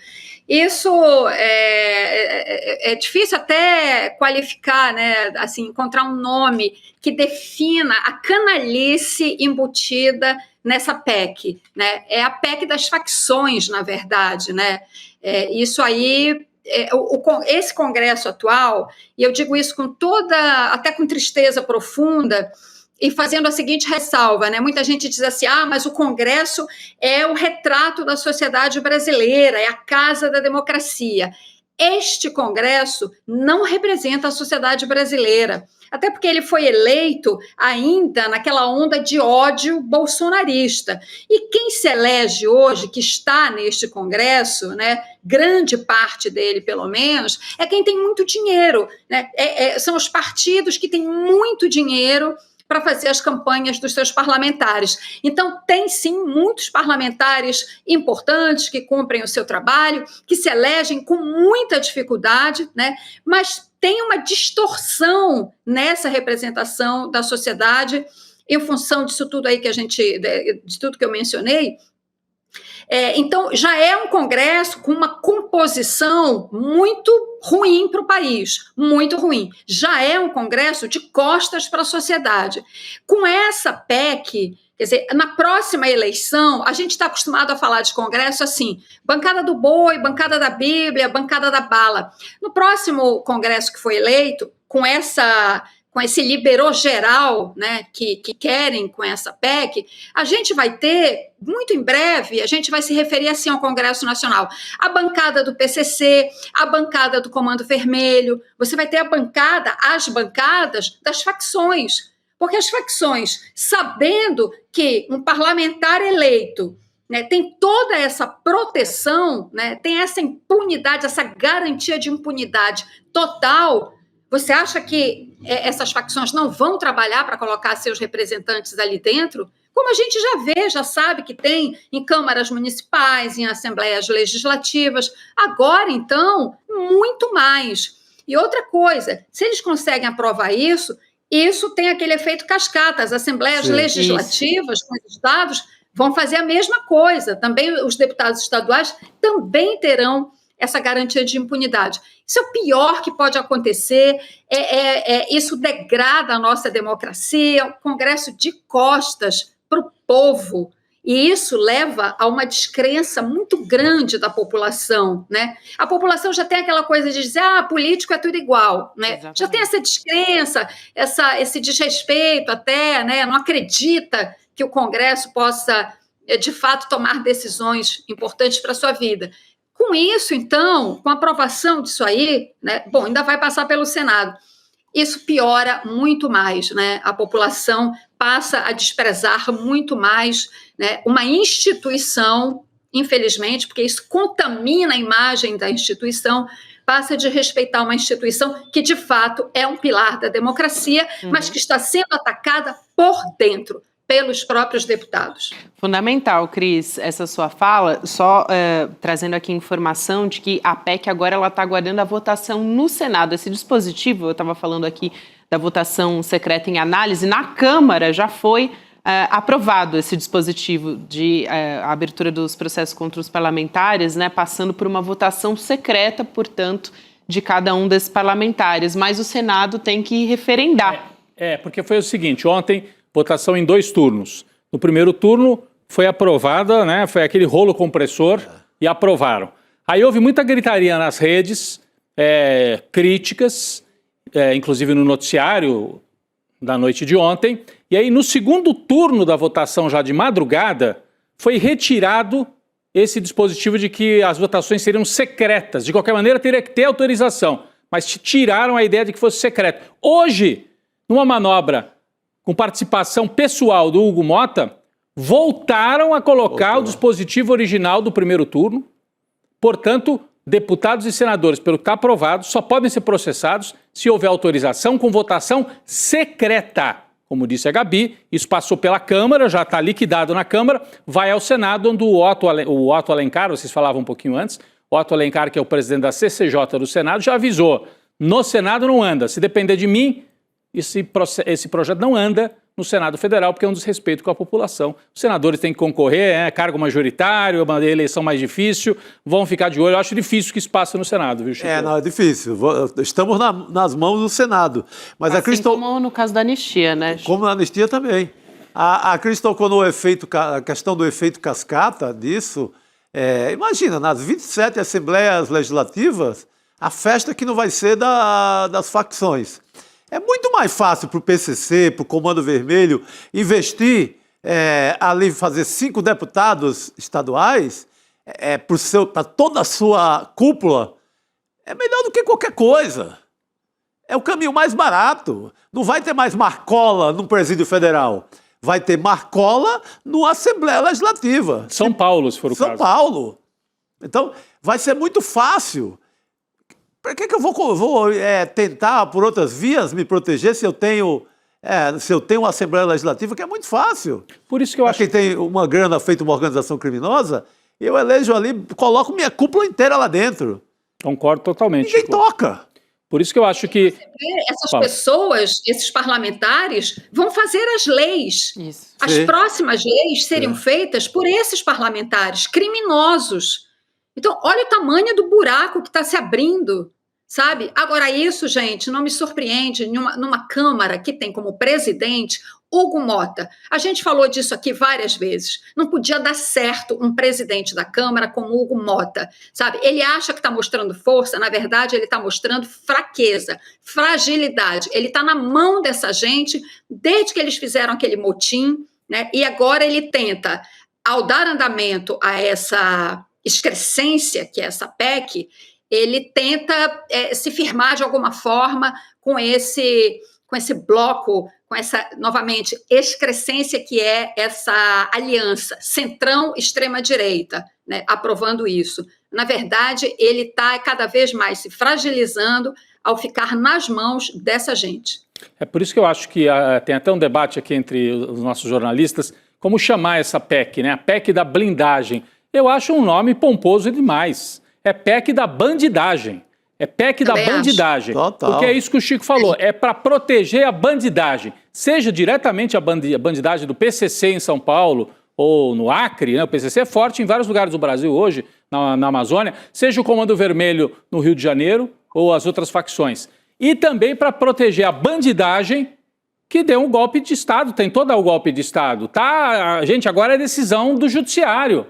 Isso é difícil até qualificar, né? Assim, encontrar um nome que defina a canalice embutida nessa PEC, né? É a PEC das facções, na verdade, né? Isso aí... esse Congresso atual, e eu digo isso com até com tristeza profunda, e fazendo a seguinte ressalva, né? Muita gente diz assim, mas o Congresso é o retrato da sociedade brasileira, é a casa da democracia. Este Congresso não representa a sociedade brasileira, até porque ele foi eleito ainda naquela onda de ódio bolsonarista. E quem se elege hoje, que está neste Congresso, né, grande parte dele, pelo menos, é quem tem muito dinheiro, né? São os partidos que têm muito dinheiro para fazer as campanhas dos seus parlamentares. Então, tem sim muitos parlamentares importantes que cumprem o seu trabalho, que se elegem com muita dificuldade, né? Mas tem uma distorção nessa representação da sociedade em função disso tudo aí de tudo que eu mencionei. Então, já é um Congresso com uma composição muito ruim para o país, muito ruim. Já é um Congresso de costas para a sociedade. Com essa PEC, quer dizer, na próxima eleição, a gente está acostumado a falar de Congresso assim, bancada do boi, bancada da Bíblia, bancada da bala. No próximo Congresso que foi eleito, com essa esse liberou geral, né, que querem com essa PEC, a gente vai ter, muito em breve, a gente vai se referir assim ao Congresso Nacional, a bancada do PCC, a bancada do Comando Vermelho, você vai ter as bancadas das facções, porque as facções, sabendo que um parlamentar eleito, né, tem toda essa proteção, né, tem essa impunidade, essa garantia de impunidade total. Você acha que essas facções não vão trabalhar para colocar seus representantes ali dentro? Como a gente já vê, já sabe que tem em câmaras municipais, em assembleias legislativas. Agora, então, muito mais. E outra coisa, se eles conseguem aprovar isso tem aquele efeito cascata. As assembleias legislativas com os estados vão fazer a mesma coisa. Também os deputados estaduais também terão essa garantia de impunidade. Isso é o pior que pode acontecer, isso degrada a nossa democracia, o Congresso de costas para o povo, e isso leva a uma descrença muito grande da população, né? A população já tem aquela coisa de dizer, político é tudo igual, né? Já tem essa descrença, esse desrespeito até, né? Não acredita que o Congresso possa, de fato, tomar decisões importantes para a sua vida. Com isso, então, com a aprovação disso aí, né, bom, ainda vai passar pelo Senado. Isso piora muito mais, né? A população passa a desprezar muito mais, né, uma instituição, infelizmente, porque isso contamina a imagem da instituição, passa de respeitar uma instituição que, de fato, é um pilar da democracia, mas que está sendo atacada por dentro, pelos próprios deputados.
Fundamental, Cris, essa sua fala, só trazendo aqui informação de que a PEC agora ela está aguardando a votação no Senado. Esse dispositivo, eu estava falando aqui da votação secreta em análise, na Câmara já foi aprovado esse dispositivo de abertura dos processos contra os parlamentares, né, passando por uma votação secreta, portanto, de cada um desses parlamentares, mas o Senado tem que referendar.
Porque foi o seguinte, ontem, votação em 2 turnos. No primeiro turno foi aprovada, né, foi aquele rolo compressor e aprovaram. Aí houve muita gritaria nas redes, críticas, inclusive no noticiário da noite de ontem. E aí no segundo turno da votação, já de madrugada, foi retirado esse dispositivo de que as votações seriam secretas. De qualquer maneira, teria que ter autorização, mas tiraram a ideia de que fosse secreto. Hoje, numa manobra com participação pessoal do Hugo Mota, voltaram a colocar o dispositivo original do primeiro turno. Portanto, deputados e senadores, pelo que está aprovado, só podem ser processados se houver autorização com votação secreta. Como disse a Gabi, isso passou pela Câmara, já está liquidado na Câmara, vai ao Senado, onde o Otto Alencar, vocês falavam um pouquinho antes, o Otto Alencar, que é o presidente da CCJ do Senado, já avisou, no Senado não anda, se depender de mim, esse projeto não anda no Senado Federal, porque é um desrespeito com a população. Os senadores têm que concorrer, cargo majoritário, uma eleição mais difícil, vão ficar de olho. Eu acho difícil que isso passe no Senado, viu, Chico?
Não, é difícil. Estamos nas mãos do Senado. Mas
assim como no caso da anistia, né?
Como na anistia também. A Cris tocou no a questão do efeito cascata disso. Imagina, nas 27 assembleias legislativas, a festa que não vai ser das facções. É muito mais fácil para o PCC, para o Comando Vermelho, investir ali, fazer 5 deputados estaduais para toda a sua cúpula. É melhor do que qualquer coisa. É o caminho mais barato. Não vai ter mais Marcola no Presídio Federal. Vai ter Marcola na Assembleia Legislativa.
São Paulo, se for o caso.
São Paulo. Então, vai ser muito fácil. Para que eu vou tentar, por outras vias, me proteger se eu tenho uma Assembleia Legislativa, que é muito fácil?
Por isso que eu acho
quem tem uma grana feita uma organização criminosa, eu elejo ali, coloco minha cúpula inteira lá dentro.
Concordo totalmente.
Ninguém toca.
Por isso que eu acho que...
Essas pessoas, esses parlamentares, vão fazer as leis.
Isso.
As próximas leis seriam feitas por esses parlamentares criminosos. Então, olha o tamanho do buraco que está se abrindo, sabe? Agora, isso, gente, não me surpreende numa Câmara que tem como presidente Hugo Mota. A gente falou disso aqui várias vezes. Não podia dar certo um presidente da Câmara como Hugo Mota, sabe? Ele acha que está mostrando força, na verdade ele está mostrando fraqueza, fragilidade. Ele está na mão dessa gente desde que eles fizeram aquele motim, né? E agora ele tenta, ao dar andamento a essa excrescência, que é essa PEC, ele tenta se firmar de alguma forma com esse bloco, com essa, novamente, excrescência que é essa aliança centrão-extrema-direita, né, aprovando isso. Na verdade, ele está cada vez mais se fragilizando ao ficar nas mãos dessa gente.
É por isso que eu acho que tem até um debate aqui entre os nossos jornalistas, como chamar essa PEC, né? A PEC da blindagem. Eu acho um nome pomposo demais. É PEC da bandidagem. É PEC da bandidagem. Porque é isso que o Chico falou, é para proteger a bandidagem. Seja diretamente a bandidagem do PCC em São Paulo ou no Acre, né? O PCC é forte em vários lugares do Brasil hoje, na Amazônia, seja o Comando Vermelho no Rio de Janeiro ou as outras facções. E também para proteger a bandidagem que deu um golpe de Estado, tem todo o golpe de Estado. Tá, gente, agora é decisão do judiciário.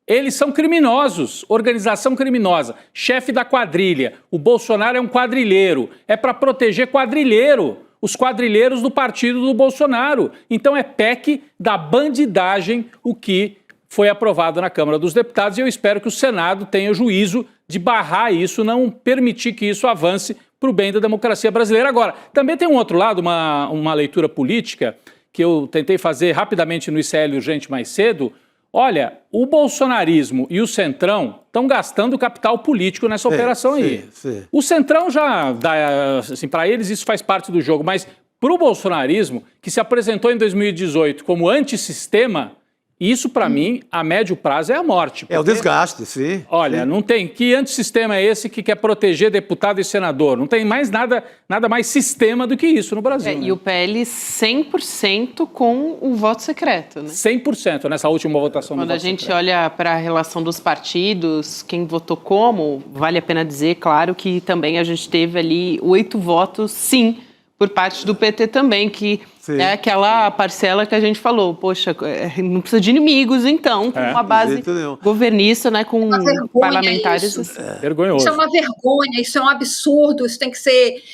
Eles são criminosos, organização criminosa, chefe da quadrilha. O Bolsonaro é um quadrilheiro, é para proteger quadrilheiro, os quadrilheiros do partido do Bolsonaro. Então é PEC da bandidagem o que foi aprovado na Câmara dos Deputados e eu espero que o Senado tenha o juízo de barrar isso, não permitir que isso avance para o bem da democracia brasileira. Agora, também tem um outro lado, uma leitura política, que eu tentei fazer rapidamente no ICL Urgente mais cedo. Olha, o bolsonarismo e o Centrão estão gastando capital político nessa operação aí. Sim. O Centrão já dá, assim, para eles isso faz parte do jogo, mas para o bolsonarismo, que se apresentou em 2018 como antissistema, isso, para mim, a médio prazo é a morte.
É o desgaste, sim.
Olha, não tem. Que antissistema é esse que quer proteger deputado e senador? Não tem mais nada mais sistema do que isso no Brasil. Né?
E o PL 100% com o voto secreto, né?
100% nessa última votação do voto secreto.
Quando a gente olha para a relação dos partidos, quem votou como, vale a pena dizer, claro, que também a gente teve ali 8 votos, sim, por parte do PT também, que é aquela parcela que a gente falou, poxa, não precisa de inimigos, então, com uma base governista, né, com parlamentares.
Vergonhoso.
Isso é uma vergonha, isso é um absurdo, isso tem que ser,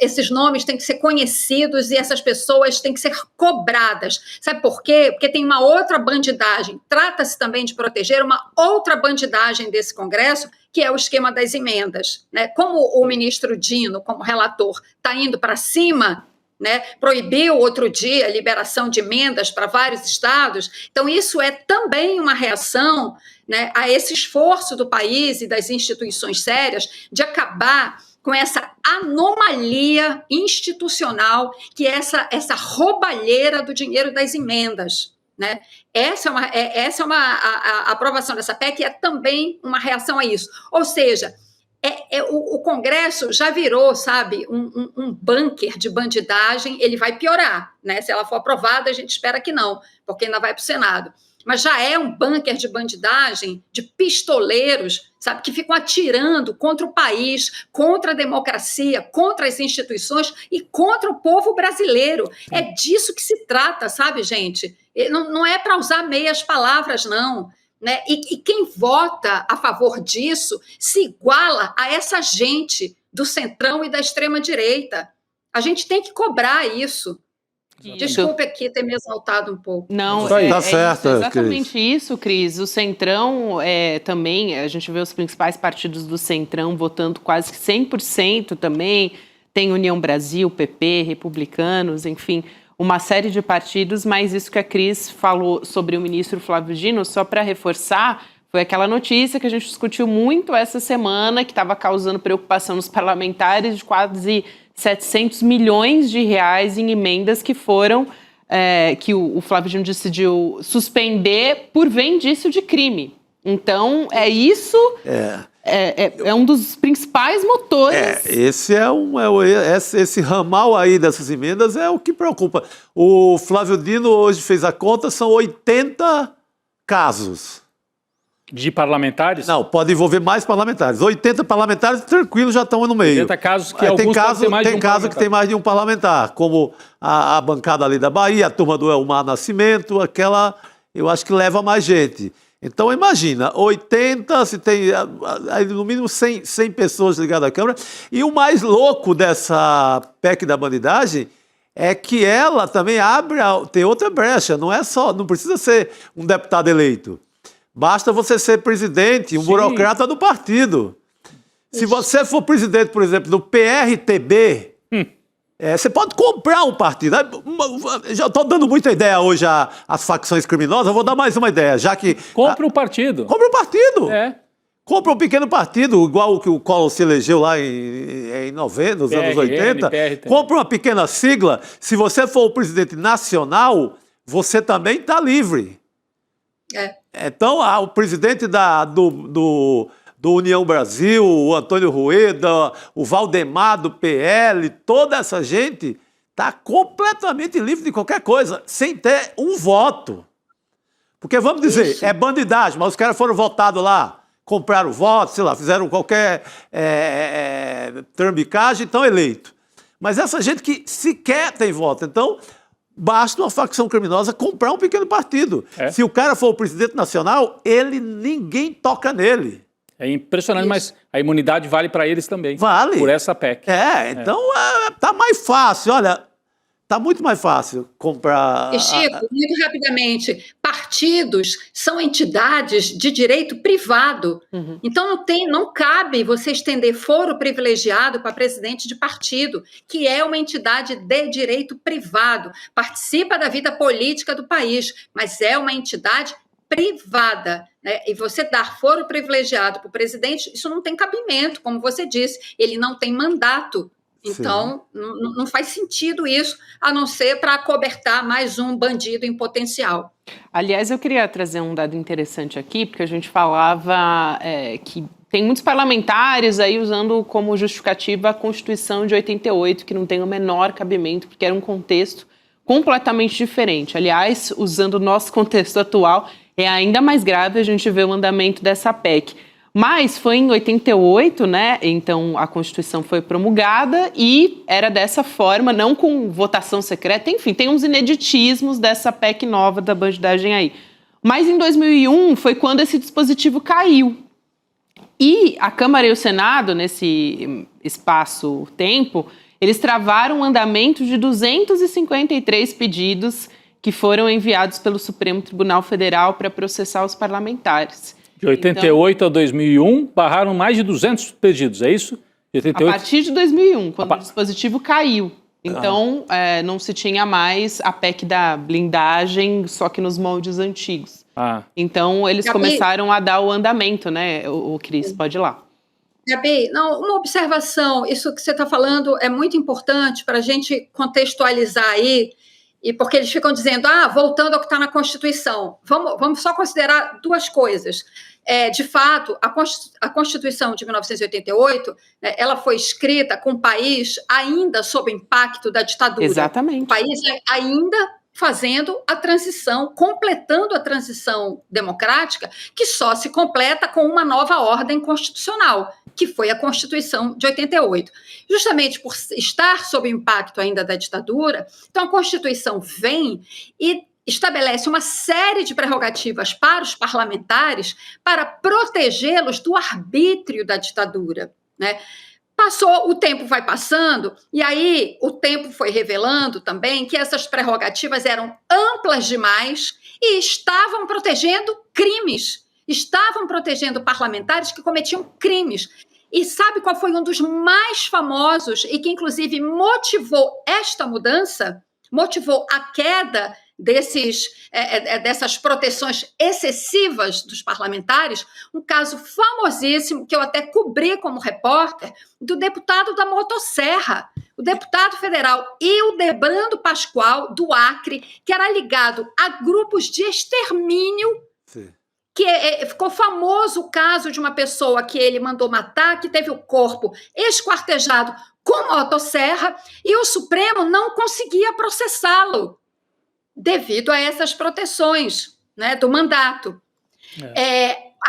esses nomes têm que ser conhecidos e essas pessoas têm que ser cobradas. Sabe por quê? Porque tem uma outra bandidagem, trata-se também de proteger uma outra bandidagem desse Congresso, que é o esquema das emendas, né? Como o ministro Dino, como relator, está indo para cima, né? Proibiu outro dia a liberação de emendas para vários estados, então isso é também uma reação, né, a esse esforço do país e das instituições sérias de acabar com essa anomalia institucional que é essa roubalheira do dinheiro das emendas. Né? A aprovação dessa PEC é também uma reação a isso. Ou seja, o Congresso já virou, sabe, um bunker de bandidagem, ele vai piorar, né? Se ela for aprovada, a gente espera que não, porque ainda vai para o Senado. Mas já é um bunker de bandidagem, de pistoleiros, sabe, que ficam atirando contra o país, contra a democracia, contra as instituições e contra o povo brasileiro. É disso que se trata, sabe, gente? Não é para usar meias palavras, não. Né? E quem vota a favor disso se iguala a essa gente do centrão e da extrema-direita. A gente tem que cobrar isso. Desculpe aqui ter me exaltado um pouco.
Não,
tá certo,
exatamente
Cris.
isso, Cris. O Centrão também, a gente vê os principais partidos do Centrão votando quase que 100% também. Tem União Brasil, PP, Republicanos, enfim, uma série de partidos, mas isso que a Cris falou sobre o ministro Flávio Dino, só para reforçar, foi aquela notícia que a gente discutiu muito essa semana, que estava causando preocupação nos parlamentares, de quase 700 milhões de reais em emendas que foram, que o Flávio Dino decidiu suspender por ver indício de crime. Então, é um dos principais motores.
Esse ramal aí dessas emendas é o que preocupa. O Flávio Dino hoje fez a conta, são 80 casos.
De parlamentares?
Não, pode envolver mais parlamentares. 80 parlamentares, tranquilo, já estão no meio.
80 casos que alguns podem ter mais de um
caso que tem mais de um parlamentar, como a bancada ali da Bahia, a turma do Elmar Nascimento, aquela, eu acho que leva mais gente. Então, imagina, 80, se tem aí, no mínimo 100 pessoas ligadas à Câmara. E o mais louco dessa PEC da bandidagem é que ela também tem outra brecha, não precisa ser um deputado eleito. Basta você ser presidente, um burocrata do partido. Se você for presidente, por exemplo, do PRTB, você pode comprar um partido. Já estou dando muita ideia hoje às facções criminosas, eu vou dar mais uma ideia, já que...
Compra um partido.
Compra um partido.
É.
Compra um pequeno partido, igual o que o Collor se elegeu lá em 90, nos anos 80. Compra uma pequena sigla. Se você for o presidente nacional, você também está livre. Então, o presidente do União Brasil, o Antônio Rueda, o Valdemar do PL, toda essa gente está completamente livre de qualquer coisa, sem ter um voto. Porque, vamos dizer, é bandidagem, mas os caras foram votados lá, compraram voto, sei lá, fizeram qualquer trambicagem e estão eleitos. Mas essa gente que sequer tem voto, então... Basta uma facção criminosa comprar um pequeno partido. Se o cara for o presidente nacional, ninguém toca nele.
É impressionante, mas a imunidade vale para eles também.
Vale.
Por essa PEC.
Então tá mais fácil. Olha, tá muito mais fácil comprar...
E, Chico, muito rapidamente, partidos são entidades de direito privado. Então não cabe você estender foro privilegiado para presidente de partido, que é uma entidade de direito privado, participa da vida política do país, mas é uma entidade privada, né? E você dar foro privilegiado para o presidente, isso não tem cabimento, como você disse, ele não tem mandato. Então, não faz sentido isso, a não ser para acobertar mais um bandido em potencial.
Aliás, eu queria trazer um dado interessante aqui, porque a gente falava que tem muitos parlamentares aí usando como justificativa a Constituição de 88, que não tem o menor cabimento, porque era um contexto completamente diferente. Aliás, usando o nosso contexto atual, é ainda mais grave a gente ver o andamento dessa PEC. Mas foi em 88, né? Então a Constituição foi promulgada e era dessa forma, não com votação secreta. Enfim, tem uns ineditismos dessa PEC nova da bandidagem aí. Mas em 2001 foi quando esse dispositivo caiu. E a Câmara e o Senado, nesse espaço-tempo, eles travaram o andamento de 253 pedidos que foram enviados pelo Supremo Tribunal Federal para processar os parlamentares.
De 88 a 2001, barraram mais de 200 pedidos, é isso? De 88...
A partir de 2001, quando o dispositivo caiu. Então, não se tinha mais a PEC da blindagem, só que nos moldes antigos. Então, eles começaram a dar o andamento, né? O Cris, pode ir lá.
Gabi, uma observação, isso que você está falando é muito importante para a gente contextualizar aí, e porque eles ficam dizendo, voltando ao que está na Constituição, vamos só considerar duas coisas. De fato, a Constituição de 1988, ela foi escrita com o país ainda sob o impacto da ditadura.
Exatamente.
O país ainda fazendo a transição, completando a transição democrática, que só se completa com uma nova ordem constitucional, que foi a Constituição de 88. Justamente por estar sob o impacto ainda da ditadura, então a Constituição vem e estabelece uma série de prerrogativas para os parlamentares para protegê-los do arbítrio da ditadura, né? O tempo vai passando, e aí o tempo foi revelando também que essas prerrogativas eram amplas demais e estavam protegendo crimes, estavam protegendo parlamentares que cometiam crimes. E sabe qual foi um dos mais famosos e que, inclusive, motivou esta mudança? Motivou a queda dessas proteções excessivas dos parlamentares, um caso famosíssimo que eu até cobri como repórter, do deputado da motosserra, o deputado federal Hildebrando Pascoal, do Acre, que era ligado a grupos de extermínio. Sim. Que ficou famoso o caso de uma pessoa que ele mandou matar, que teve o corpo esquartejado com motosserra, e o Supremo não conseguia processá-lo, devido a essas proteções, né, do mandato.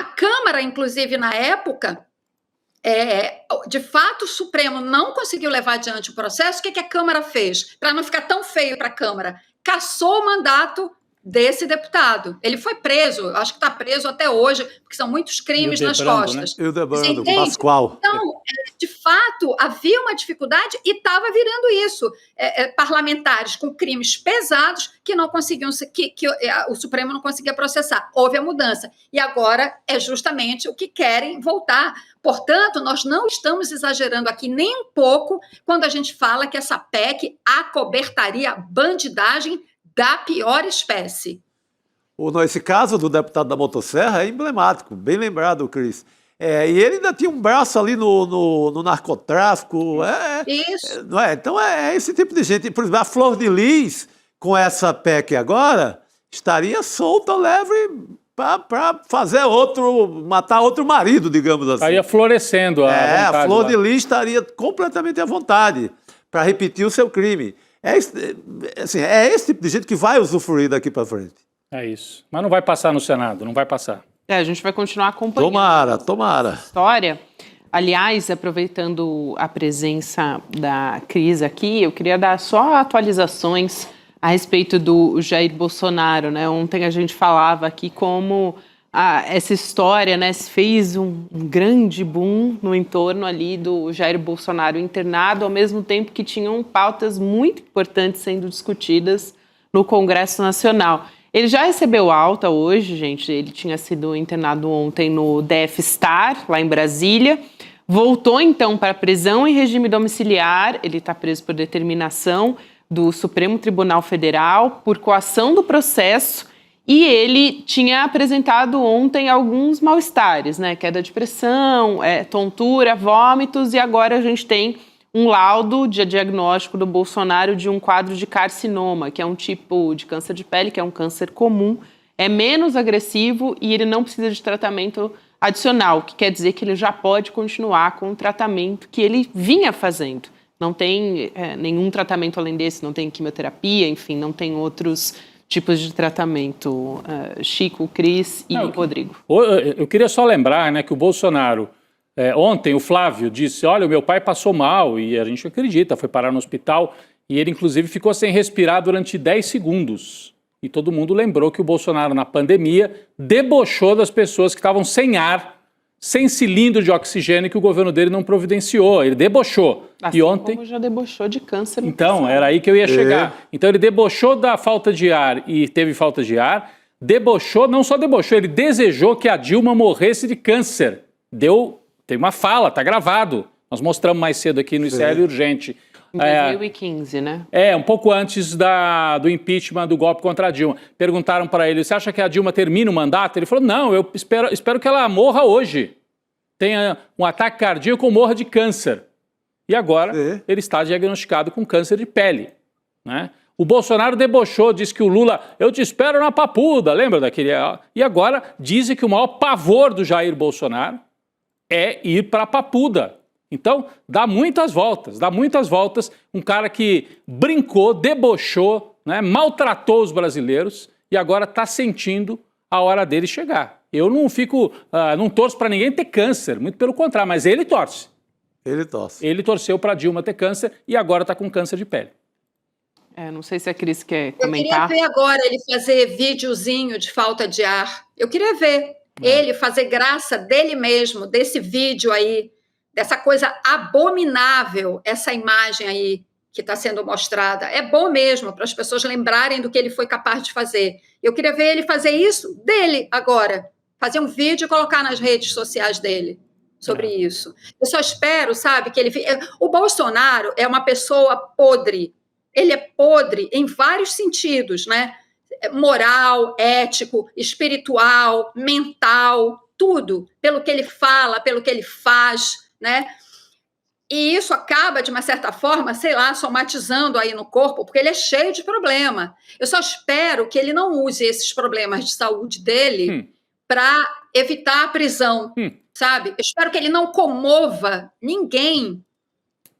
A Câmara, inclusive, na época, de fato, o Supremo não conseguiu levar adiante o processo. O que a Câmara fez? Para não ficar tão feio para a Câmara, cassou o mandato desse deputado. Ele foi preso, acho que está preso até hoje, porque são muitos crimes nas costas.
Né? Hildebrando Pascoal.
Então, de fato, havia uma dificuldade e estava virando isso. Parlamentares com crimes pesados que não conseguiam, que o Supremo não conseguia processar. Houve a mudança. E agora é justamente o que querem voltar. Portanto, nós não estamos exagerando aqui nem um pouco quando a gente fala que essa PEC acobertaria a bandidagem da pior espécie.
Esse caso do deputado da motosserra é emblemático, bem lembrado, Cris. E ele ainda tinha um braço ali no narcotráfico.
Isso.
Não é? Então é esse tipo de gente. Por exemplo, a Flor de Lis, com essa PEC agora, estaria solta, leve para matar outro marido, digamos assim.
Estaria florescendo a vontade.
A Flor de Lis estaria completamente à vontade para repetir o seu crime. É esse tipo de gente que vai usufruir daqui para frente.
É isso. Mas não vai passar no Senado, não vai passar.
A gente vai continuar acompanhando.
Tomara.
História. Aliás, aproveitando a presença da Cris aqui, eu queria dar só atualizações a respeito do Jair Bolsonaro, né? Ontem a gente falava aqui como essa história, né, fez um grande boom no entorno ali do Jair Bolsonaro internado, ao mesmo tempo que tinham pautas muito importantes sendo discutidas no Congresso Nacional. Ele já recebeu alta hoje, gente, ele tinha sido internado ontem no DF-Star, lá em Brasília, voltou então para a prisão em regime domiciliar, ele está preso por determinação do Supremo Tribunal Federal, por coação do processo. E ele tinha apresentado ontem alguns mal-estares, né? Queda de pressão, tontura, vômitos, e agora a gente tem um laudo de diagnóstico do Bolsonaro de um quadro de carcinoma, que é um tipo de câncer de pele, que é um câncer comum, é menos agressivo e ele não precisa de tratamento adicional, o que quer dizer que ele já pode continuar com o tratamento que ele vinha fazendo. Não tem nenhum tratamento além desse, não tem quimioterapia, enfim, não tem outros tipos de tratamento. Chico, Cris e Rodrigo.
Eu queria só lembrar, né, que o Bolsonaro, ontem o Flávio disse, olha, o meu pai passou mal, e a gente acredita, foi parar no hospital, e ele inclusive ficou sem respirar durante 10 segundos. E todo mundo lembrou que o Bolsonaro, na pandemia, debochou das pessoas que estavam sem ar, sem cilindro de oxigênio que o governo dele não providenciou. Ele debochou.
Assim
e ontem
como já debochou de câncer.
Então, era aí que eu ia chegar. Então, ele debochou da falta de ar e teve falta de ar. Debochou, não só debochou, ele desejou que a Dilma morresse de câncer. Tem uma fala, tá gravado. Nós mostramos mais cedo aqui no ICL Urgente.
Em 2015, né?
Um pouco antes do impeachment do golpe contra a Dilma. Perguntaram para ele, você acha que a Dilma termina o mandato? Ele falou, não, eu espero que ela morra hoje. Tenha um ataque cardíaco ou morra de câncer. E agora ele está diagnosticado com câncer de pele, né? O Bolsonaro debochou, disse que o Lula, eu te espero na Papuda, lembra daquele? E agora dizem que o maior pavor do Jair Bolsonaro é ir para a Papuda. Então, dá muitas voltas, um cara que brincou, debochou, né, maltratou os brasileiros e agora está sentindo a hora dele chegar. Eu não torço para ninguém ter câncer, muito pelo contrário, mas ele torce. Ele torceu para Dilma ter câncer e agora está com câncer de pele.
Não sei se a Cris quer comentar.
Eu queria ver agora ele fazer videozinho de falta de ar. Eu queria ver ele fazer graça dele mesmo, desse vídeo aí, dessa coisa abominável, essa imagem aí que está sendo mostrada. É bom mesmo para as pessoas lembrarem do que ele foi capaz de fazer. Eu queria ver ele fazer isso dele agora, fazer um vídeo e colocar nas redes sociais dele sobre isso. Eu só espero, sabe, que ele... O Bolsonaro é uma pessoa podre. Ele é podre em vários sentidos, né? Moral, ético, espiritual, mental, tudo. Pelo que ele fala, pelo que ele faz, né? E isso acaba, de uma certa forma, sei lá, somatizando aí no corpo, porque ele é cheio de problema. Eu só espero que ele não use esses problemas de saúde dele para evitar a prisão, sabe? Eu espero que ele não comova ninguém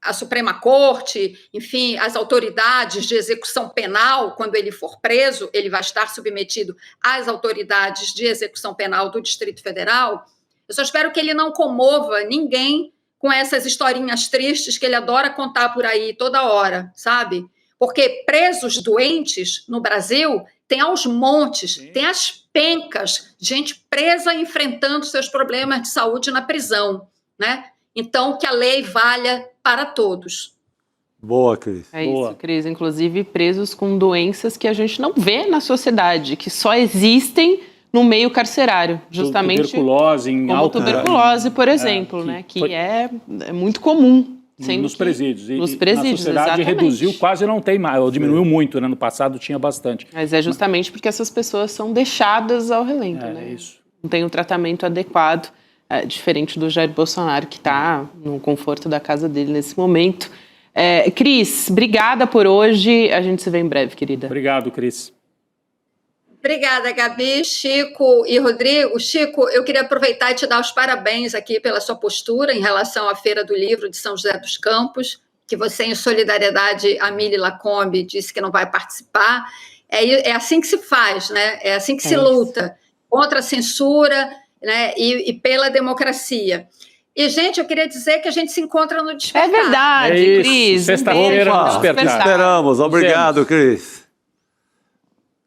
a Suprema Corte, enfim, as autoridades de execução penal, quando ele for preso, ele vai estar submetido às autoridades de execução penal do Distrito Federal. Eu só espero que ele não comova ninguém com essas historinhas tristes que ele adora contar por aí toda hora, sabe? Porque presos doentes no Brasil tem aos montes, tem as pencas, gente presa enfrentando seus problemas de saúde na prisão, né? Então, que a lei valha para todos.
Boa, Cris.
É
Boa.
isso, Cris. Inclusive, presos com doenças que a gente não vê na sociedade, que só existem no meio carcerário, justamente
tuberculose, em
como
alta...
tuberculose, por exemplo, né? Que é muito comum.
Nos presídios.
Nos presídios,
na sociedade
exatamente.
Reduziu, quase não tem mais, ou diminuiu muito, né? No passado tinha bastante.
Mas é justamente porque essas pessoas são deixadas ao relento, né?
É isso.
Não tem um tratamento adequado, diferente do Jair Bolsonaro, que está no conforto da casa dele nesse momento. Cris, obrigada por hoje. A gente se vê em breve, querida.
Obrigado, Cris.
Obrigada, Gabi, Chico e Rodrigo. Chico, eu queria aproveitar e te dar os parabéns aqui pela sua postura em relação à Feira do Livro de São José dos Campos, que você, em solidariedade a Mili Lacombe, disse que não vai participar. É assim que se faz, né? É assim que se luta contra a censura, né? E pela democracia. E, gente, eu queria dizer que a gente se encontra no Despertar.
É verdade, Cris.
Sexta-feira no Despertar.
Esperamos. Obrigado, Cris.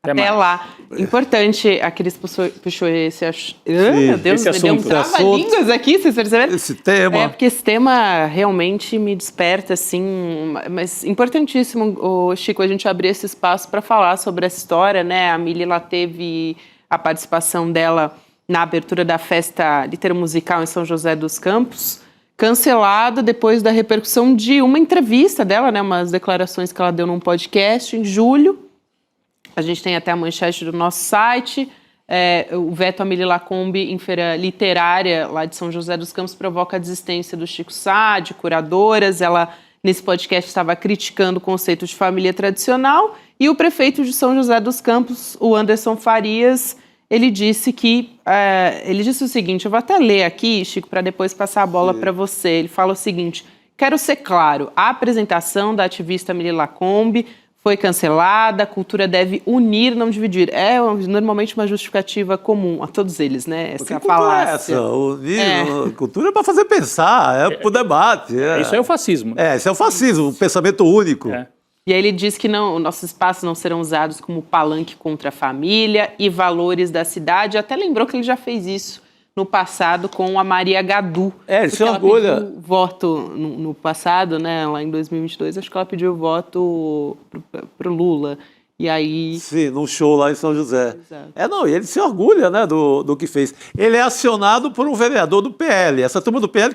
Até lá. Importante, a Cris puxou esse... meu Deus, me deu um trava-línguas aqui, vocês perceberam?
Esse tema.
Porque esse tema realmente me desperta, assim... Mas importantíssimo, Chico, a gente abrir esse espaço para falar sobre essa história, né? A Mili, lá teve a participação dela na abertura da festa litero-musical em São José dos Campos, cancelada depois da repercussão de uma entrevista dela, né? Umas declarações que ela deu num podcast em julho. A gente tem até a manchete do nosso site. O veto a Mili Lacombe em feira literária lá de São José dos Campos provoca a desistência do Chico Sá, de curadoras. Ela, nesse podcast, estava criticando o conceito de família tradicional. E o prefeito de São José dos Campos, o Anderson Farias, ele disse o seguinte, eu vou até ler aqui, Chico, para depois passar a bola para você. Ele fala o seguinte: quero ser claro, a apresentação da ativista Mili Lacombe foi cancelada, a cultura deve unir, não dividir. É normalmente uma justificativa comum a todos eles, né? Essa falácia.
Cultura é para fazer pensar, é para o debate.
Isso é o fascismo.
Isso é o fascismo, o pensamento único.
E aí ele diz que nossos espaços não serão usados como palanque contra a família e valores da cidade. Até lembrou que ele já fez isso no passado com a Maria Gadu.
Ele se orgulha.
Pediu voto no passado, né, lá em 2022, acho que ela pediu voto pro Lula. E aí... Sim,
num show lá em São José.
Exato.
E ele se orgulha, né, do que fez. Ele é acionado por um vereador do PL. Essa turma do PL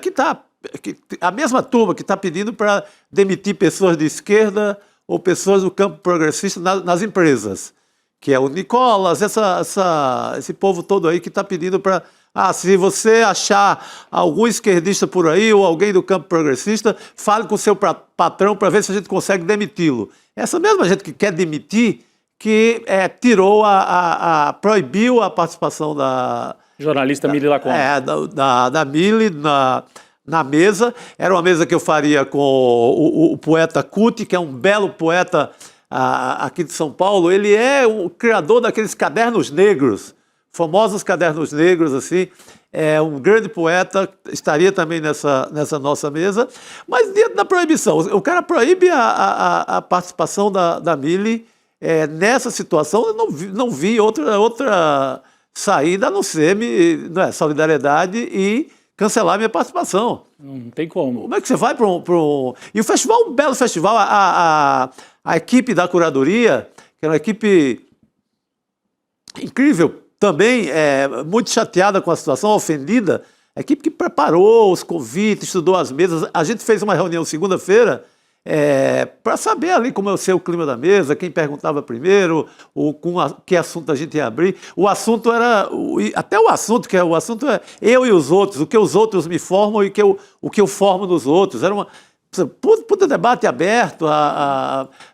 a mesma turma que está pedindo para demitir pessoas de esquerda ou pessoas do campo progressista nas empresas. Que é o Nicolas, esse povo todo aí que está pedindo para... se você achar algum esquerdista por aí ou alguém do campo progressista, fale com o seu patrão para ver se a gente consegue demiti-lo. Essa mesma gente que quer demitir, que tirou, proibiu a participação da...
Jornalista Mili Lacombe.
Da Mili na mesa. Era uma mesa que eu faria com o poeta Cuti, que é um belo poeta aqui de São Paulo. Ele é o criador daqueles cadernos negros, famosos cadernos negros, assim, é um grande poeta, estaria também nessa nossa mesa, mas dentro da proibição. O cara proíbe a participação da Mili nessa situação. Eu não vi outra saída a não ser solidariedade e cancelar minha participação.
Não tem como.
Como é que você vai para um... E o festival, um belo festival, a equipe da curadoria, que é uma equipe incrível, também muito chateada com a situação, ofendida, a equipe que preparou os convites, estudou as mesas. A gente fez uma reunião segunda-feira para saber ali como é o clima da mesa, quem perguntava primeiro, que assunto a gente ia abrir. O assunto era... Até o assunto é eu e os outros, o que os outros me formam e o que eu formo nos outros. Era uma... Puta debate aberto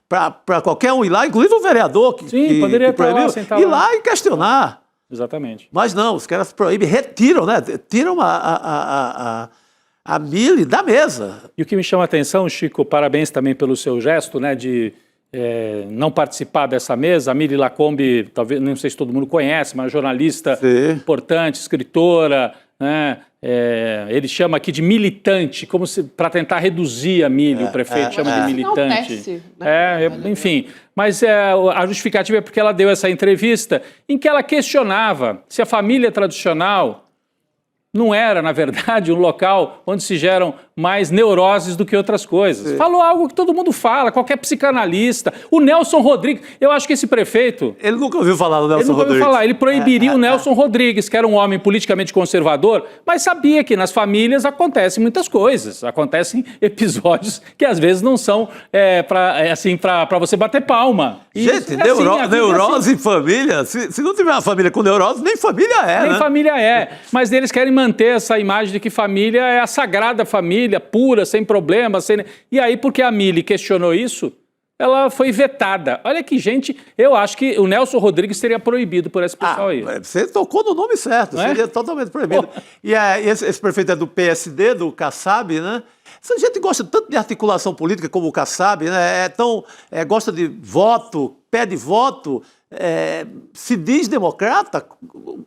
para qualquer um ir lá, inclusive o vereador que
poderia
proibiu, ir lá e questionar.
Exatamente.
Mas não, os caras proíbem, retiram, né? Tiram a Mili da mesa.
E o que me chama a atenção, Chico, parabéns também pelo seu gesto, né, de não participar dessa mesa. A Mili Lacombe, talvez, não sei se todo mundo conhece, mas jornalista importante, escritora, né? Ele chama aqui de militante, como para tentar reduzir a Mili, o prefeito chama de militante. Enfim, mas a justificativa é porque ela deu essa entrevista em que ela questionava se a família tradicional não era, na verdade, um local onde se geram mais neuroses do que outras coisas. Sim. Falou algo que todo mundo fala, qualquer psicanalista. O Nelson Rodrigues, eu acho que esse prefeito...
Ele nunca ouviu falar do Nelson Rodrigues.
Ele nunca ouviu falar, ele proibiria o Nelson Rodrigues, que era um homem politicamente conservador, mas sabia que nas famílias acontecem muitas coisas, acontecem episódios que às vezes não são para você bater palma.
Gente, neurose em família, se não tiver uma família com neurose, nem família
Nem família é, mas eles querem manter essa imagem de que família é a sagrada família, pura, sem problemas. E aí, porque a Mili questionou isso, ela foi vetada. Olha que gente, eu acho que o Nelson Rodrigues seria proibido por esse pessoal aí.
Você tocou no nome certo, seria totalmente proibido. E esse prefeito é do PSD, do Kassab, né? Essa gente gosta tanto de articulação política como o Kassab, né? Gosta de voto, pede voto, se diz democrata.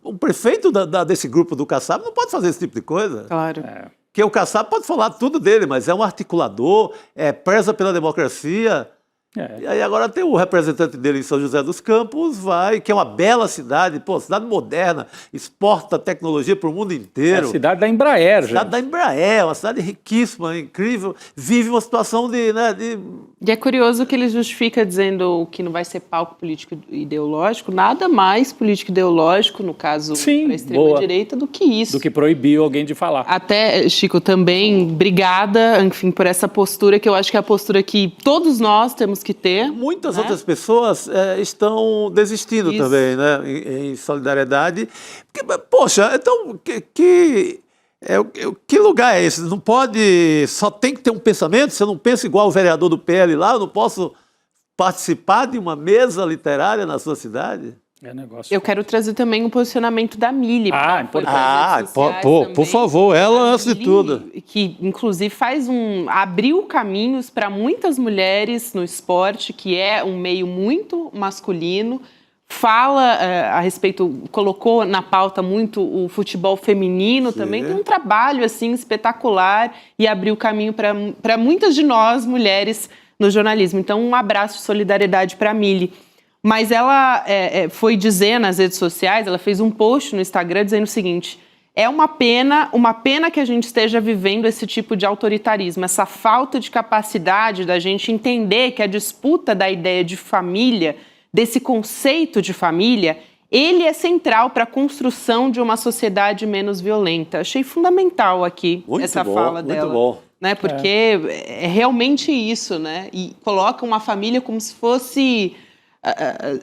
O prefeito desse grupo do Kassab não pode fazer esse tipo de coisa.
Claro.
Porque o Kassab pode falar tudo dele, mas é um articulador, preza pela democracia. E aí agora tem o representante dele em São José dos Campos, que é uma bela cidade, cidade moderna, exporta tecnologia para o mundo inteiro.
É a cidade da Embraer, gente.
Cidade da Embraer, uma cidade riquíssima, incrível, vive uma situação de...
E é curioso que ele justifica dizendo que não vai ser palco político ideológico, nada mais político ideológico, no caso para a extrema-direita, do que isso.
Do que proibir alguém de falar.
Até, Chico, também, obrigada, enfim, por essa postura, que eu acho que é a postura que todos nós temos que ter.
Muitas outras pessoas estão desistindo também, né, em solidariedade. Porque, poxa, então, que lugar é esse? Não pode... Só tem que ter um pensamento? Você não pensa igual o vereador do PL lá? Eu não posso participar de uma mesa literária na sua cidade?
Eu quero trazer também um posicionamento da Mili.
Por favor, ela antes de tudo.
Que, inclusive, abriu caminhos para muitas mulheres no esporte, que é um meio muito masculino. Fala a respeito, colocou na pauta muito o futebol feminino também. Tem um trabalho assim espetacular e abriu caminho para muitas de nós, mulheres, no jornalismo. Então, um abraço de solidariedade para a Mili. Mas ela foi dizer nas redes sociais, ela fez um post no Instagram dizendo o seguinte: é uma pena que a gente esteja vivendo esse tipo de autoritarismo, essa falta de capacidade da gente entender que a disputa da ideia de família, desse conceito de família, ele é central para a construção de uma sociedade menos violenta. Achei fundamental aqui essa fala dela.
Muito bom.
Né? Porque é realmente isso, né? E coloca uma família como se fosse...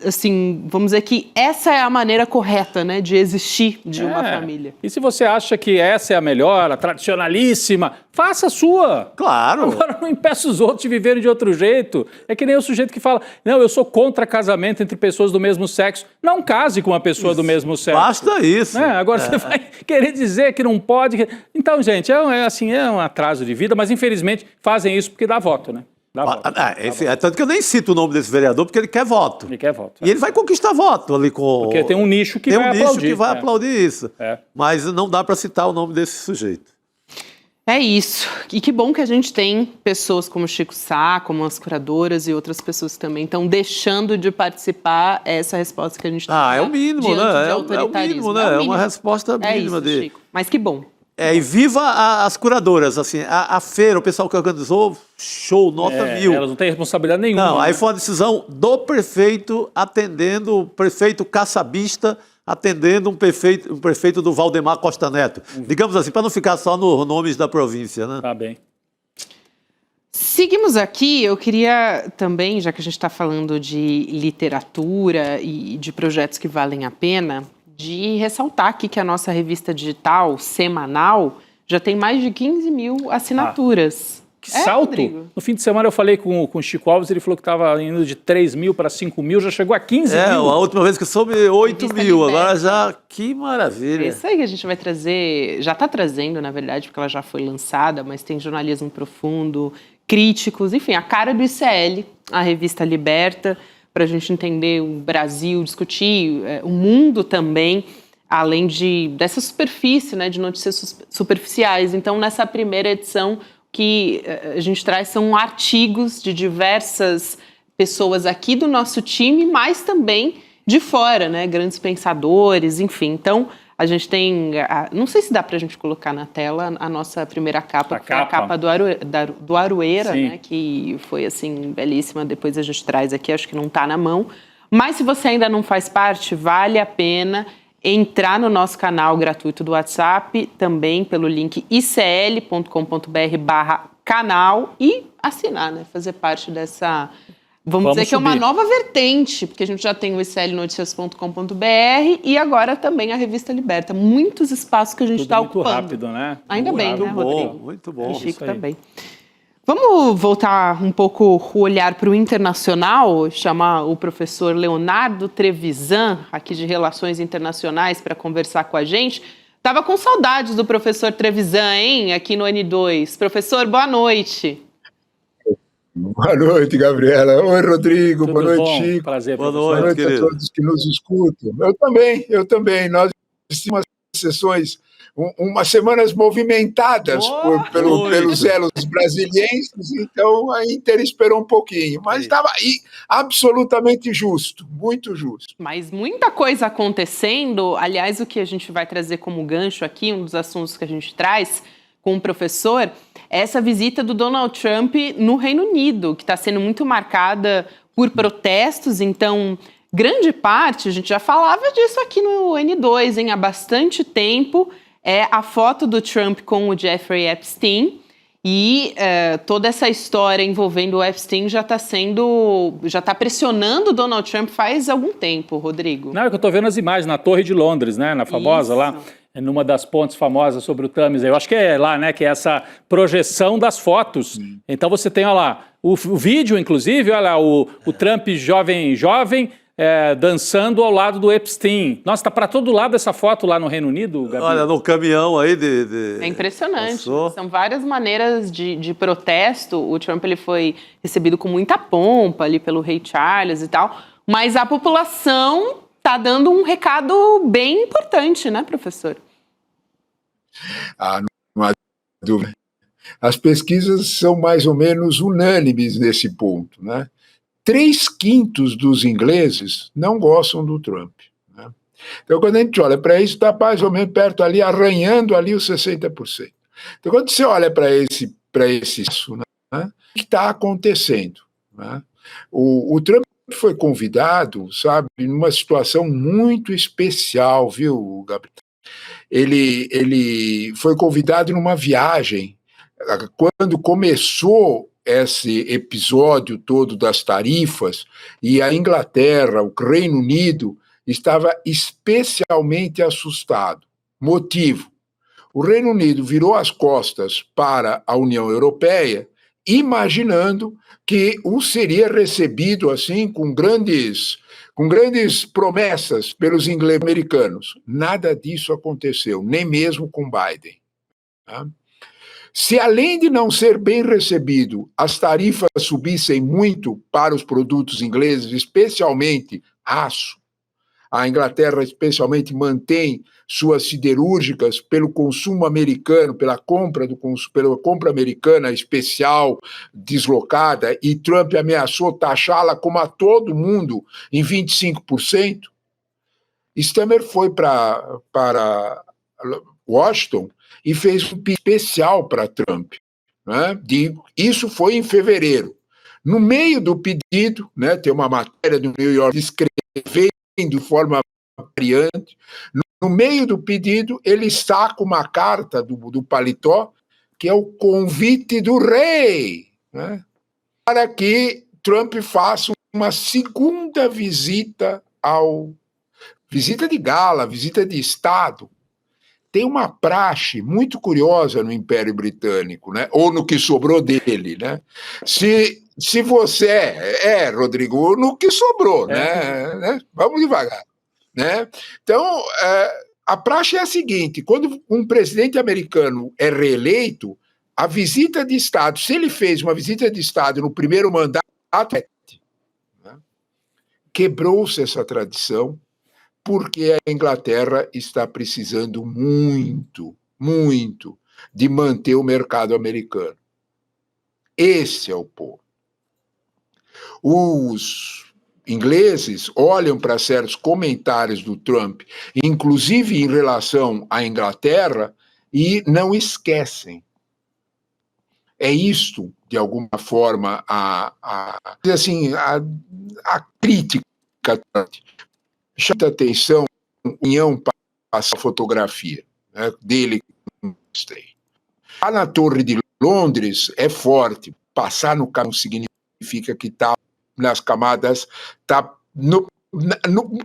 assim, vamos dizer que essa é a maneira correta, né, de existir de uma família.
E se você acha que essa é a melhor, a tradicionalíssima, faça a sua.
Claro.
Agora não impeça os outros de viverem de outro jeito. É que nem o sujeito que fala, não, eu sou contra casamento entre pessoas do mesmo sexo. Não case com uma pessoa do mesmo sexo.
Basta isso.
Agora você vai querer dizer que não pode. Então, gente, é um atraso de vida, mas infelizmente fazem isso porque dá voto, né?
Tanto que eu nem cito o nome desse vereador, porque ele quer voto.
Ele quer voto.
E ele vai conquistar voto ali com...
Porque tem um nicho que vai aplaudir.
Que vai aplaudir isso. Mas não dá para citar o nome desse sujeito.
É isso. E que bom que a gente tem pessoas como o Chico Sá, como as curadoras e outras pessoas que também estão deixando de participar. Essa resposta que a gente tem.
É o mínimo, né? É o mínimo, né? É uma resposta mínima
isso, Chico. Mas que bom.
E viva as curadoras, assim, a feira, o pessoal que organizou, show, nota 1000.
Elas não têm responsabilidade nenhuma.
Não, aí foi uma decisão do prefeito atendendo, o prefeito cassabista atendendo um prefeito do Valdemar Costa Neto. Digamos assim, para não ficar só nos nomes da província, né?
Tá bem.
Seguimos aqui, eu queria também, já que a gente está falando de literatura e de projetos que valem a pena, de ressaltar aqui que a nossa revista digital semanal já tem mais de 15 mil assinaturas.
Que salto!
Rodrigo?
No fim de semana eu falei com o Chico Alves, ele falou que estava indo de 3 mil para 5 mil, já chegou a 15 mil.
A última vez que eu soube, 8 mil, agora já, que maravilha.
É isso aí que a gente vai trazer, já está trazendo, na verdade, porque ela já foi lançada, mas tem jornalismo profundo, críticos, enfim, a cara do ICL, a revista Liberta, para a gente entender o Brasil, discutir o mundo também, além dessa superfície, né, de notícias superficiais. Então, nessa primeira edição, que a gente traz são artigos de diversas pessoas aqui do nosso time, mas também de fora, né? Grandes pensadores, enfim. Então, a gente tem... não sei se dá para a gente colocar na tela a nossa primeira capa, que foi a capa do Aroeira, né? Que foi, assim, belíssima. Depois a gente traz aqui, acho que não está na mão. Mas se você ainda não faz parte, vale a pena entrar no nosso canal gratuito do WhatsApp, também pelo link icl.com.br/canal e assinar, né? Fazer parte dessa... Vamos dizer que é uma nova vertente, porque a gente já tem o iclnoticias.com.br e agora também a revista Liberta. Muitos espaços que a gente está ocupando.
Muito rápido, né?
Ainda bem, né, Rodrigo?
Muito bom.
E Chico também. Vamos voltar um pouco o olhar para o internacional, chamar o professor Leonardo Trevisan, aqui de Relações Internacionais, para conversar com a gente. Estava com saudades do professor Trevisan, hein, aqui no N2. Professor, boa noite.
Boa noite, Gabriela. Oi, Rodrigo.
Tudo
boa noite,
bom?
Chico.
Prazer,
boa
Boa noite a todos que nos escutam. Eu também. Nós assistimos sessões, umas semanas movimentadas pelos elos brasilienses, então a Inter esperou um pouquinho, mas estava absolutamente justo, muito justo.
Mas muita coisa acontecendo, aliás, o que a gente vai trazer como gancho aqui, um dos assuntos que a gente traz com o professor, é essa visita do Donald Trump no Reino Unido, que está sendo muito marcada por protestos, então... Grande parte, a gente já falava disso aqui no N2, há bastante tempo, é a foto do Trump com o Jeffrey Epstein e toda essa história envolvendo o Epstein já está pressionando o Donald Trump faz algum tempo, Rodrigo.
Não, é que eu estou vendo as imagens na Torre de Londres, né, na famosa lá, numa das pontes famosas sobre o Tâmisa. Eu acho que é lá, né, que é essa projeção das fotos. Então você tem, olha lá, o vídeo, inclusive, olha lá, o Trump jovem, dançando ao lado do Epstein. Nossa, tá para todo lado essa foto lá no Reino Unido, Gabi?
Olha, no caminhão aí
É impressionante. São várias maneiras de protesto. O Trump ele foi recebido com muita pompa ali pelo rei Charles e tal, mas a população tá dando um recado bem importante, né, professor?
Não há dúvida. As pesquisas são mais ou menos unânimes nesse ponto, né? 3/5 dos ingleses não gostam do Trump, né? Então, quando a gente olha para isso, está mais ou menos perto ali, arranhando ali os 60%. Então, quando você olha para isso, né, o que está acontecendo? Né? O Trump foi convidado, sabe, numa situação muito especial, viu, Gabriel? Ele foi convidado numa viagem, quando começou esse episódio todo das tarifas, e a Inglaterra, o Reino Unido, estava especialmente assustado. Motivo: o Reino Unido virou as costas para a União Europeia, imaginando que o seria recebido assim com grandes promessas pelos ingleses americanos. Nada disso aconteceu, nem mesmo com Biden. Tá? Se, além de não ser bem recebido, as tarifas subissem muito para os produtos ingleses, especialmente aço, a Inglaterra especialmente mantém suas siderúrgicas pelo consumo americano, pela compra americana especial, deslocada, e Trump ameaçou taxá-la como a todo mundo em 25%, Stammer foi para Washington e fez um pedido especial para Trump, né? Isso foi em fevereiro. No meio do pedido, né, tem uma matéria do New York descrevendo de forma variante, no meio do pedido ele saca uma carta do paletó, que é o convite do rei, né, para que Trump faça uma segunda visita de gala, visita de Estado. tem uma praxe muito curiosa no Império Britânico, né? Ou no que sobrou dele, né? Se você Rodrigo, no que sobrou, né? Vamos devagar, né? Então, a praxe é a seguinte: quando um presidente americano é reeleito, a visita de Estado, se ele fez uma visita de Estado no primeiro mandato, né? Quebrou-se essa tradição, porque a Inglaterra está precisando muito, muito de manter o mercado americano. Esse é o ponto. Os ingleses olham para certos comentários do Trump, inclusive em relação à Inglaterra, e não esquecem. É isto, de alguma forma, a crítica. Chama atenção a União passa a fotografia, né, dele. Lá na Torre de Londres é forte. Passar no carro significa que está nas camadas, está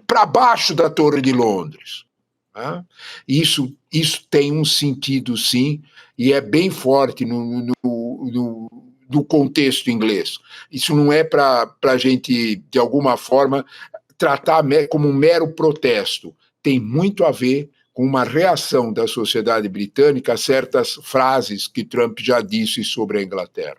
para baixo da Torre de Londres. Né? Isso tem um sentido, sim, e é bem forte no contexto inglês. Isso não é para a gente, de alguma forma, tratar como um mero protesto. Tem muito a ver com uma reação da sociedade britânica a certas frases que Trump já disse sobre a Inglaterra.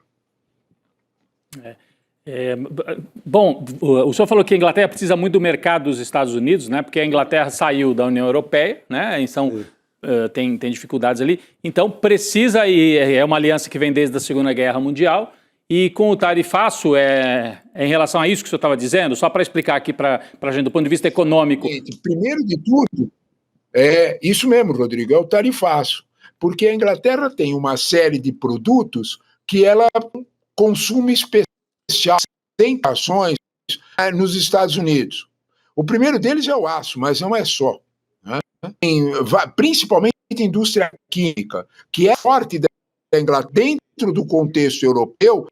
Bom, o senhor falou que a Inglaterra precisa muito do mercado dos Estados Unidos, né? Porque a Inglaterra saiu da União Europeia, né? Então tem dificuldades ali. Então precisa, e é uma aliança que vem desde a Segunda Guerra Mundial. E com o tarifaço, em relação a isso que o senhor estava dizendo, só para explicar aqui para a gente, do ponto de vista econômico.
Primeiro de tudo, é isso mesmo, Rodrigo, é o tarifaço. Porque a Inglaterra tem uma série de produtos que ela consome especial, sem ações nos Estados Unidos. O primeiro deles é o aço, mas não é só. Né? Principalmente a indústria química, que é forte da Inglaterra dentro do contexto europeu.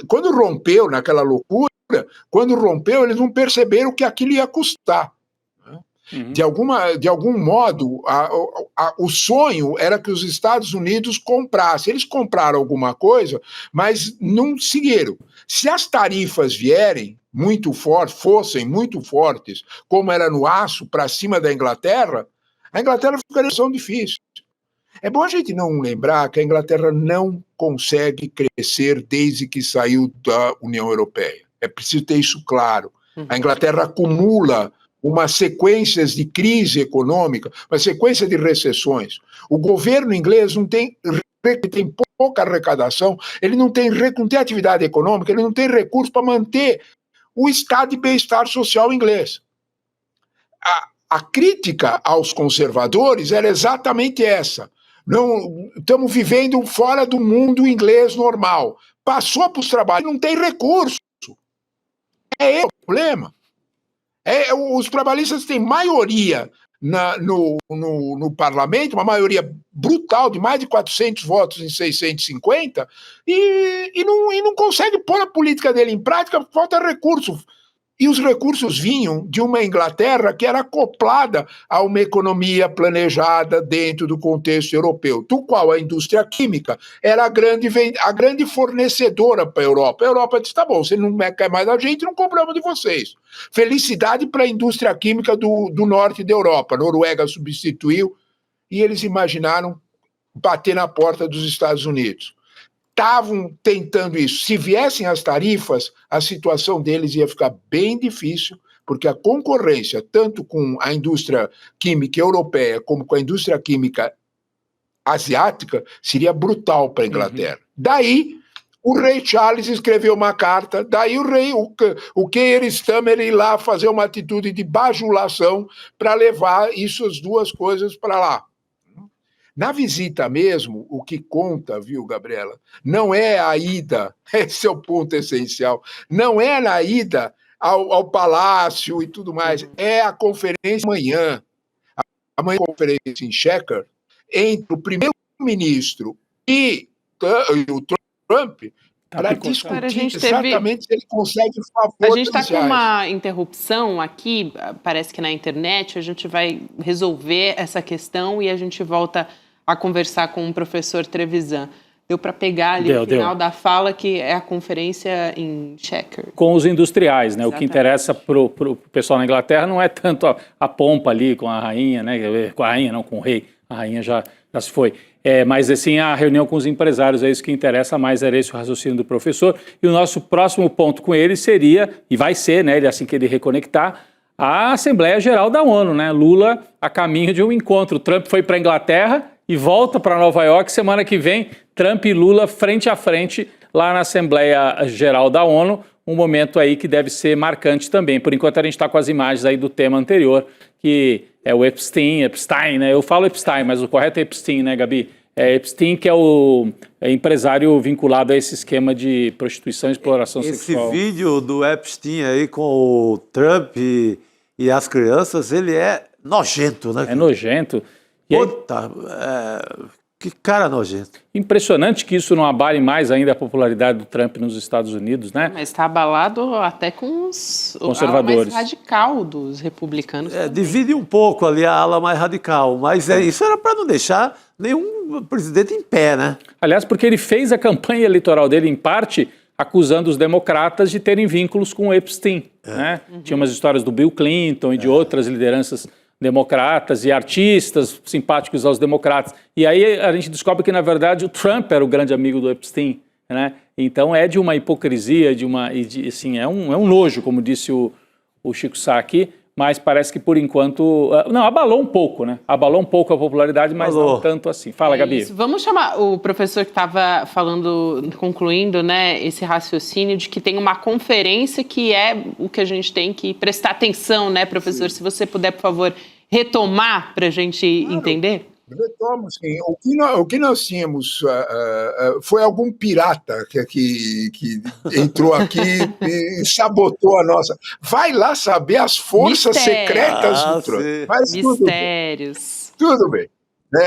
Quando rompeu naquela loucura, eles não perceberam que aquilo ia custar. Uhum. De algum modo, o sonho era que os Estados Unidos comprassem. Eles compraram alguma coisa, mas não seguiram. Se as tarifas vierem fossem muito fortes, como era no aço, para cima da Inglaterra, a Inglaterra ficaria em situação difícil. É bom a gente não lembrar que a Inglaterra não consegue crescer desde que saiu da União Europeia. É preciso ter isso claro. A Inglaterra acumula umas sequências de crise econômica, uma sequência de recessões. O governo inglês tem pouca arrecadação, ele não tem atividade econômica, ele não tem recurso para manter o estado de bem-estar social inglês. A crítica aos conservadores era exatamente essa. Não, estamos vivendo fora do mundo inglês normal. Passou para os trabalhos, não tem recurso. É esse o problema. Os trabalhistas têm maioria no parlamento, uma maioria brutal de mais de 400 votos em 650, e não consegue pôr a política dele em prática, falta recurso. E os recursos vinham de uma Inglaterra que era acoplada a uma economia planejada dentro do contexto europeu, do qual a indústria química era a grande fornecedora para a Europa. A Europa disse, tá bom, você não quer mais a gente, não compramos de vocês. Felicidade para a indústria química do norte da Europa. A Noruega substituiu e eles imaginaram bater na porta dos Estados Unidos. Estavam tentando isso. Se viessem as tarifas, a situação deles ia ficar bem difícil, porque a concorrência, tanto com a indústria química europeia como com a indústria química asiática, seria brutal para a Inglaterra. Uhum. Daí, o rei Charles escreveu uma carta, daí o Keir Starmer ir lá fazer uma atitude de bajulação para levar essas duas coisas para lá. Na visita mesmo, o que conta, viu, Gabriela, não é a ida, esse é o ponto essencial, não é na ida ao palácio e tudo mais, é a conferência amanhã, a conferência em Chequers, entre o primeiro-ministro e o Trump, para discutir exatamente se ele consegue o favor.
A gente está com uma interrupção aqui, parece que na internet, a gente vai resolver essa questão e a gente volta a conversar com o professor Trevisan. Deu para pegar ali no final da fala, que é a conferência em Chequer.
Com os industriais, né? Exatamente. O que interessa para o pessoal na Inglaterra não é tanto a pompa ali com a rainha, né? Com a rainha, não com o rei. A rainha já se foi. Mas assim, a reunião com os empresários é isso que interessa mais, era esse o raciocínio do professor. E o nosso próximo ponto com ele seria, e vai ser, né? Assim que ele reconectar, a Assembleia Geral da ONU, né? Lula a caminho de um encontro. Trump foi para a Inglaterra e volta para Nova York. Semana que vem, Trump e Lula frente a frente lá na Assembleia Geral da ONU, um momento aí que deve ser marcante também. Por enquanto a gente está com as imagens aí do tema anterior, que é o Epstein, né? Eu falo Epstein, mas o correto é Epstein, né, Gabi? É Epstein, que é o empresário vinculado a esse esquema de prostituição e exploração sexual.
Esse vídeo do Epstein aí com o Trump e as crianças, ele é nojento, né?
É nojento.
Puta, que cara nojento.
Impressionante que isso não abale mais ainda a popularidade do Trump nos Estados Unidos, né?
Mas está abalado até com os
conservadores.
A ala mais radical dos republicanos.
Divide um pouco ali a ala mais radical, mas isso era para não deixar nenhum presidente em pé, né?
Aliás, porque ele fez a campanha eleitoral dele, em parte, acusando os democratas de terem vínculos com o Epstein, né? Tinha umas histórias do Bill Clinton e de outras lideranças democratas e artistas simpáticos aos democratas. E aí a gente descobre que, na verdade, o Trump era o grande amigo do Epstein, né? Então é de uma hipocrisia, assim, é um nojo, como disse o Chico Sá aqui, mas parece que, por enquanto... Não, abalou um pouco, né? Abalou um pouco a popularidade, mas não tanto assim. Fala, Gabi.
Isso. Vamos chamar o professor que estava concluindo, né, esse raciocínio de que tem uma conferência que é o que a gente tem que prestar atenção, né, professor? Sim. Se você puder, por favor, retomar para a gente entender.
Retomo, sim. O que nós tínhamos foi algum pirata que entrou aqui e sabotou a nossa... Vai lá saber as forças secretas do Trump. Mas
mistérios.
Tudo bem.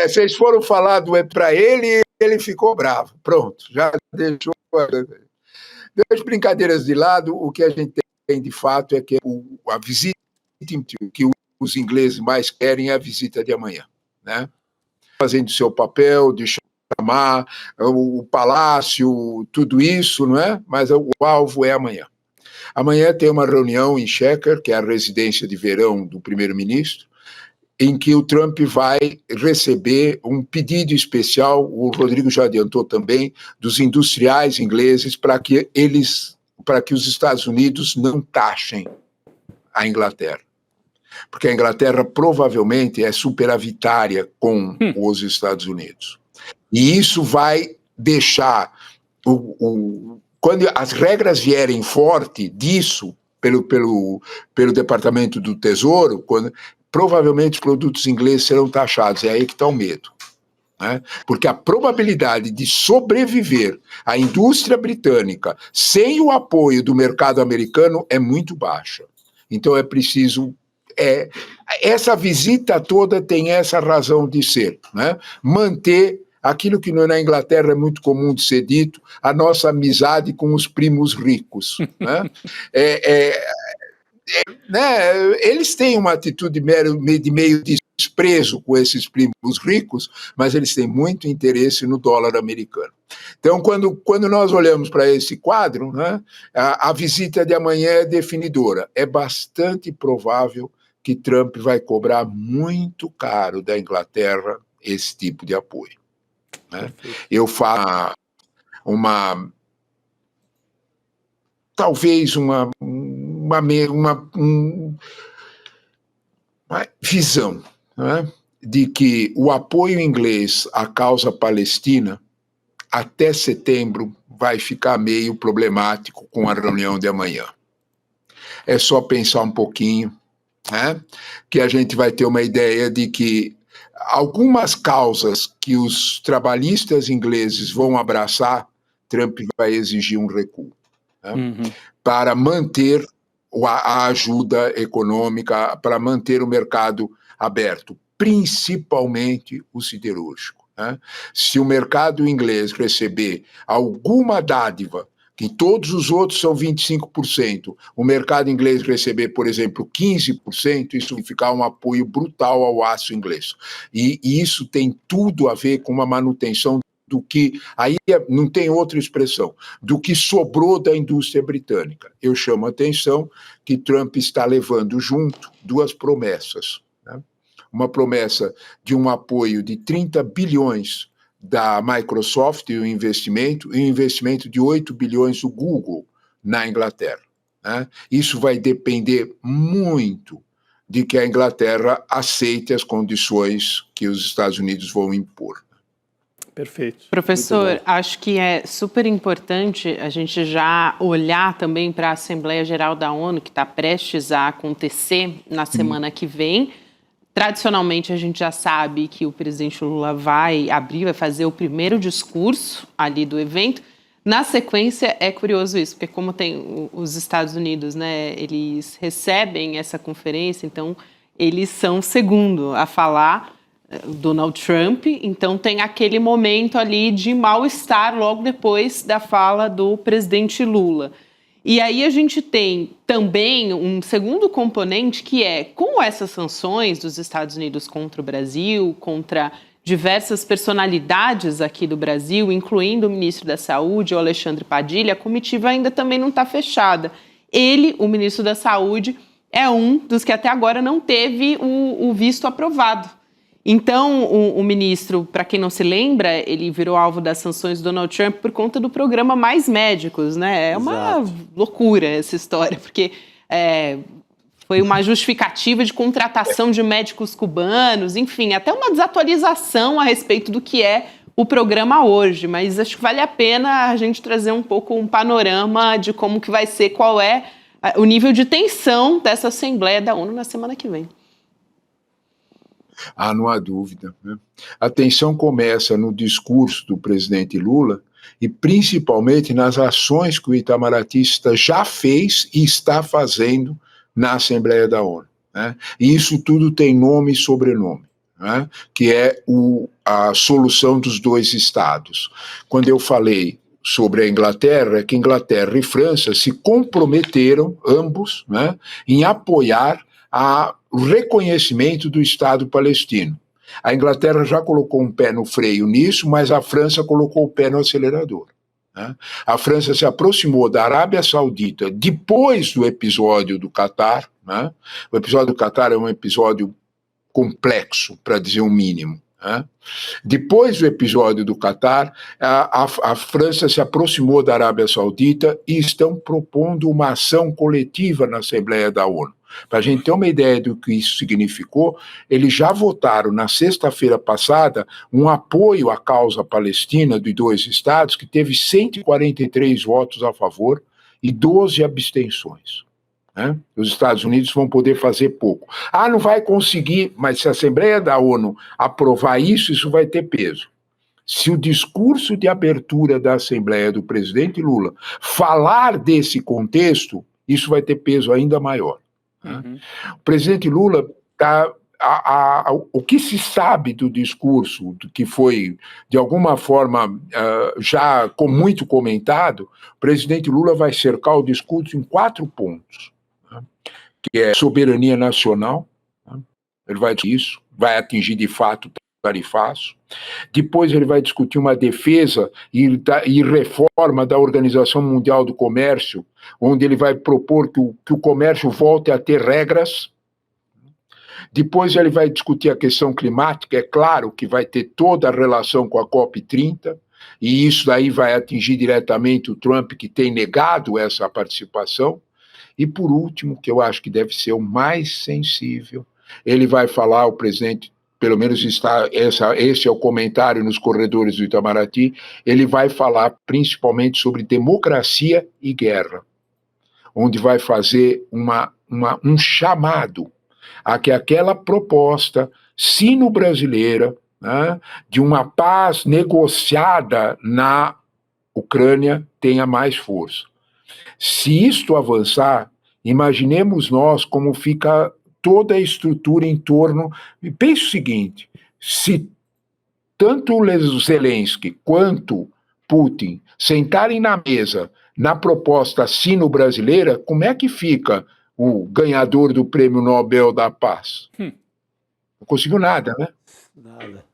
Vocês foram falar para ele e ele ficou bravo. Pronto, já deixou... Deixa brincadeiras de lado, o que a gente tem de fato é que a visita que os ingleses mais querem é a visita de amanhã, né? Fazendo seu papel, de chamar o palácio, tudo isso, não é? Mas o alvo é amanhã. Amanhã tem uma reunião em Chequer, que é a residência de verão do primeiro-ministro, em que o Trump vai receber um pedido especial, o Rodrigo já adiantou também, dos industriais ingleses para que os Estados Unidos não taxem a Inglaterra. Porque a Inglaterra provavelmente é superavitária com os Estados Unidos. E isso vai deixar, quando as regras vierem forte disso, pelo Departamento do Tesouro, provavelmente os produtos ingleses serão taxados. É aí que está o medo, né? Porque a probabilidade de sobreviver a indústria britânica sem o apoio do mercado americano é muito baixa. Então é preciso... essa visita toda tem essa razão de ser, né? Manter aquilo que na Inglaterra é muito comum de ser dito, a nossa amizade com os primos ricos, né? Eles têm uma atitude de meio desprezo com esses primos ricos, mas eles têm muito interesse no dólar americano. Então, quando nós olhamos para esse quadro, né, a visita de amanhã é definidora. É bastante provável que Trump vai cobrar muito caro da Inglaterra esse tipo de apoio, né? Eu faço talvez uma visão, né, de que o apoio inglês à causa palestina até setembro vai ficar meio problemático com a reunião de amanhã. É só pensar um pouquinho, né, que a gente vai ter uma ideia de que algumas causas que os trabalhistas ingleses vão abraçar, Trump vai exigir um recuo, né, para manter a ajuda econômica, para manter o mercado aberto, principalmente o siderúrgico, né? Se o mercado inglês receber alguma dádiva que todos os outros são 25%, o mercado inglês receber, por exemplo, 15%, isso vai ficar um apoio brutal ao aço inglês. E isso tem tudo a ver com uma manutenção do que, aí não tem outra expressão, do que sobrou da indústria britânica. Eu chamo a atenção que Trump está levando junto duas promessas, né? Uma promessa de um apoio de 30 bilhões da Microsoft e o investimento de 8 bilhões do Google na Inglaterra, né? Isso vai depender muito de que a Inglaterra aceite as condições que os Estados Unidos vão impor.
Perfeito.
Professor, acho que é super importante a gente já olhar também para a Assembleia Geral da ONU, que está prestes a acontecer na semana que vem. Tradicionalmente, a gente já sabe que o presidente Lula vai fazer o primeiro discurso ali do evento. Na sequência, é curioso isso, porque como tem os Estados Unidos, né, eles recebem essa conferência, então eles são o segundo a falar, Donald Trump, então tem aquele momento ali de mal-estar logo depois da fala do presidente Lula. E aí a gente tem também um segundo componente que é, com essas sanções dos Estados Unidos contra o Brasil, contra diversas personalidades aqui do Brasil, incluindo o ministro da Saúde, o Alexandre Padilha, a comitiva ainda também não está fechada. Ele, o ministro da Saúde, é um dos que até agora não teve o visto aprovado. Então, o ministro, para quem não se lembra, ele virou alvo das sanções do Donald Trump por conta do programa Mais Médicos, né? É uma loucura essa história, porque foi uma justificativa de contratação de médicos cubanos, enfim, até uma desatualização a respeito do que é o programa hoje, mas acho que vale a pena a gente trazer um pouco um panorama de como que vai ser, qual é o nível de tensão dessa Assembleia da ONU na semana que vem.
Ah, não há dúvida, né? A tensão começa no discurso do presidente Lula e principalmente nas ações que o Itamarati já fez e está fazendo na Assembleia da ONU, né? E isso tudo tem nome e sobrenome, né? Que é a solução dos dois estados. Quando eu falei sobre a Inglaterra, é que Inglaterra e França se comprometeram, ambos, né, em apoiar o reconhecimento do Estado palestino. A Inglaterra já colocou um pé no freio nisso, mas a França colocou o pé no acelerador, né? A França se aproximou da Arábia Saudita depois do episódio do Catar, né? O episódio do Catar é um episódio complexo, para dizer o mínimo, né? Depois do episódio do Catar, a França se aproximou da Arábia Saudita e estão propondo uma ação coletiva na Assembleia da ONU. Para a gente ter uma ideia do que isso significou, eles já votaram na sexta-feira passada um apoio à causa palestina de dois estados que teve 143 votos a favor e 12 abstenções, né? Os Estados Unidos vão poder fazer pouco. Ah, não vai conseguir, mas se a Assembleia da ONU aprovar isso, isso vai ter peso. Se o discurso de abertura da Assembleia do presidente Lula falar desse contexto, isso vai ter peso ainda maior. Uhum. O presidente Lula o que se sabe do discurso, que foi de alguma forma já muito comentado, o presidente Lula vai cercar o discurso em 4 pontos, né? Que é soberania nacional, né? Ele vai dizer isso, vai atingir de fato o tarifaço. Depois ele vai discutir uma defesa e reforma da Organização Mundial do Comércio, onde ele vai propor que o comércio volte a ter regras. Depois ele vai discutir a questão climática, é claro que vai ter toda a relação com a COP30, e isso daí vai atingir diretamente o Trump, que tem negado essa participação. E por último, que eu acho que deve ser o mais sensível, ele vai falar, o presidente, pelo menos esse é o comentário nos corredores do Itamaraty, ele vai falar principalmente sobre democracia e guerra, onde vai fazer um chamado a que aquela proposta sino-brasileira, né, de uma paz negociada na Ucrânia tenha mais força. Se isto avançar, imaginemos nós como fica toda a estrutura em torno. E pense o seguinte: se tanto o Zelensky quanto Putin sentarem na mesa na proposta sino-brasileira, como é que fica o ganhador do Prêmio Nobel da Paz? Não conseguiu nada, né?
Nada.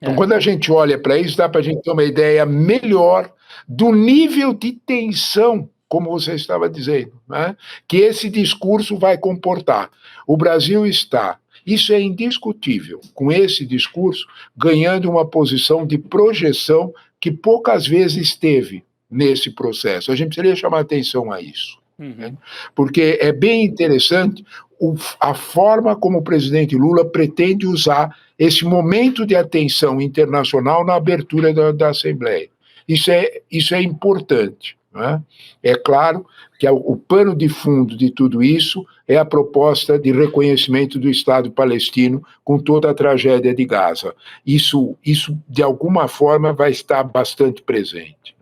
Então, quando a gente olha para isso, dá para a gente ter uma ideia melhor do nível de tensão, como você estava dizendo, né, que esse discurso vai comportar. O Brasil está, isso é indiscutível, com esse discurso, ganhando uma posição de projeção que poucas vezes teve nesse processo. A gente precisaria chamar atenção a isso. Né? Porque é bem interessante a forma como o presidente Lula pretende usar esse momento de atenção internacional na abertura da Assembleia. Isso é importante. Né? É claro que o pano de fundo de tudo isso é a proposta de reconhecimento do Estado palestino com toda a tragédia de Gaza. Isso de alguma forma, vai estar bastante presente.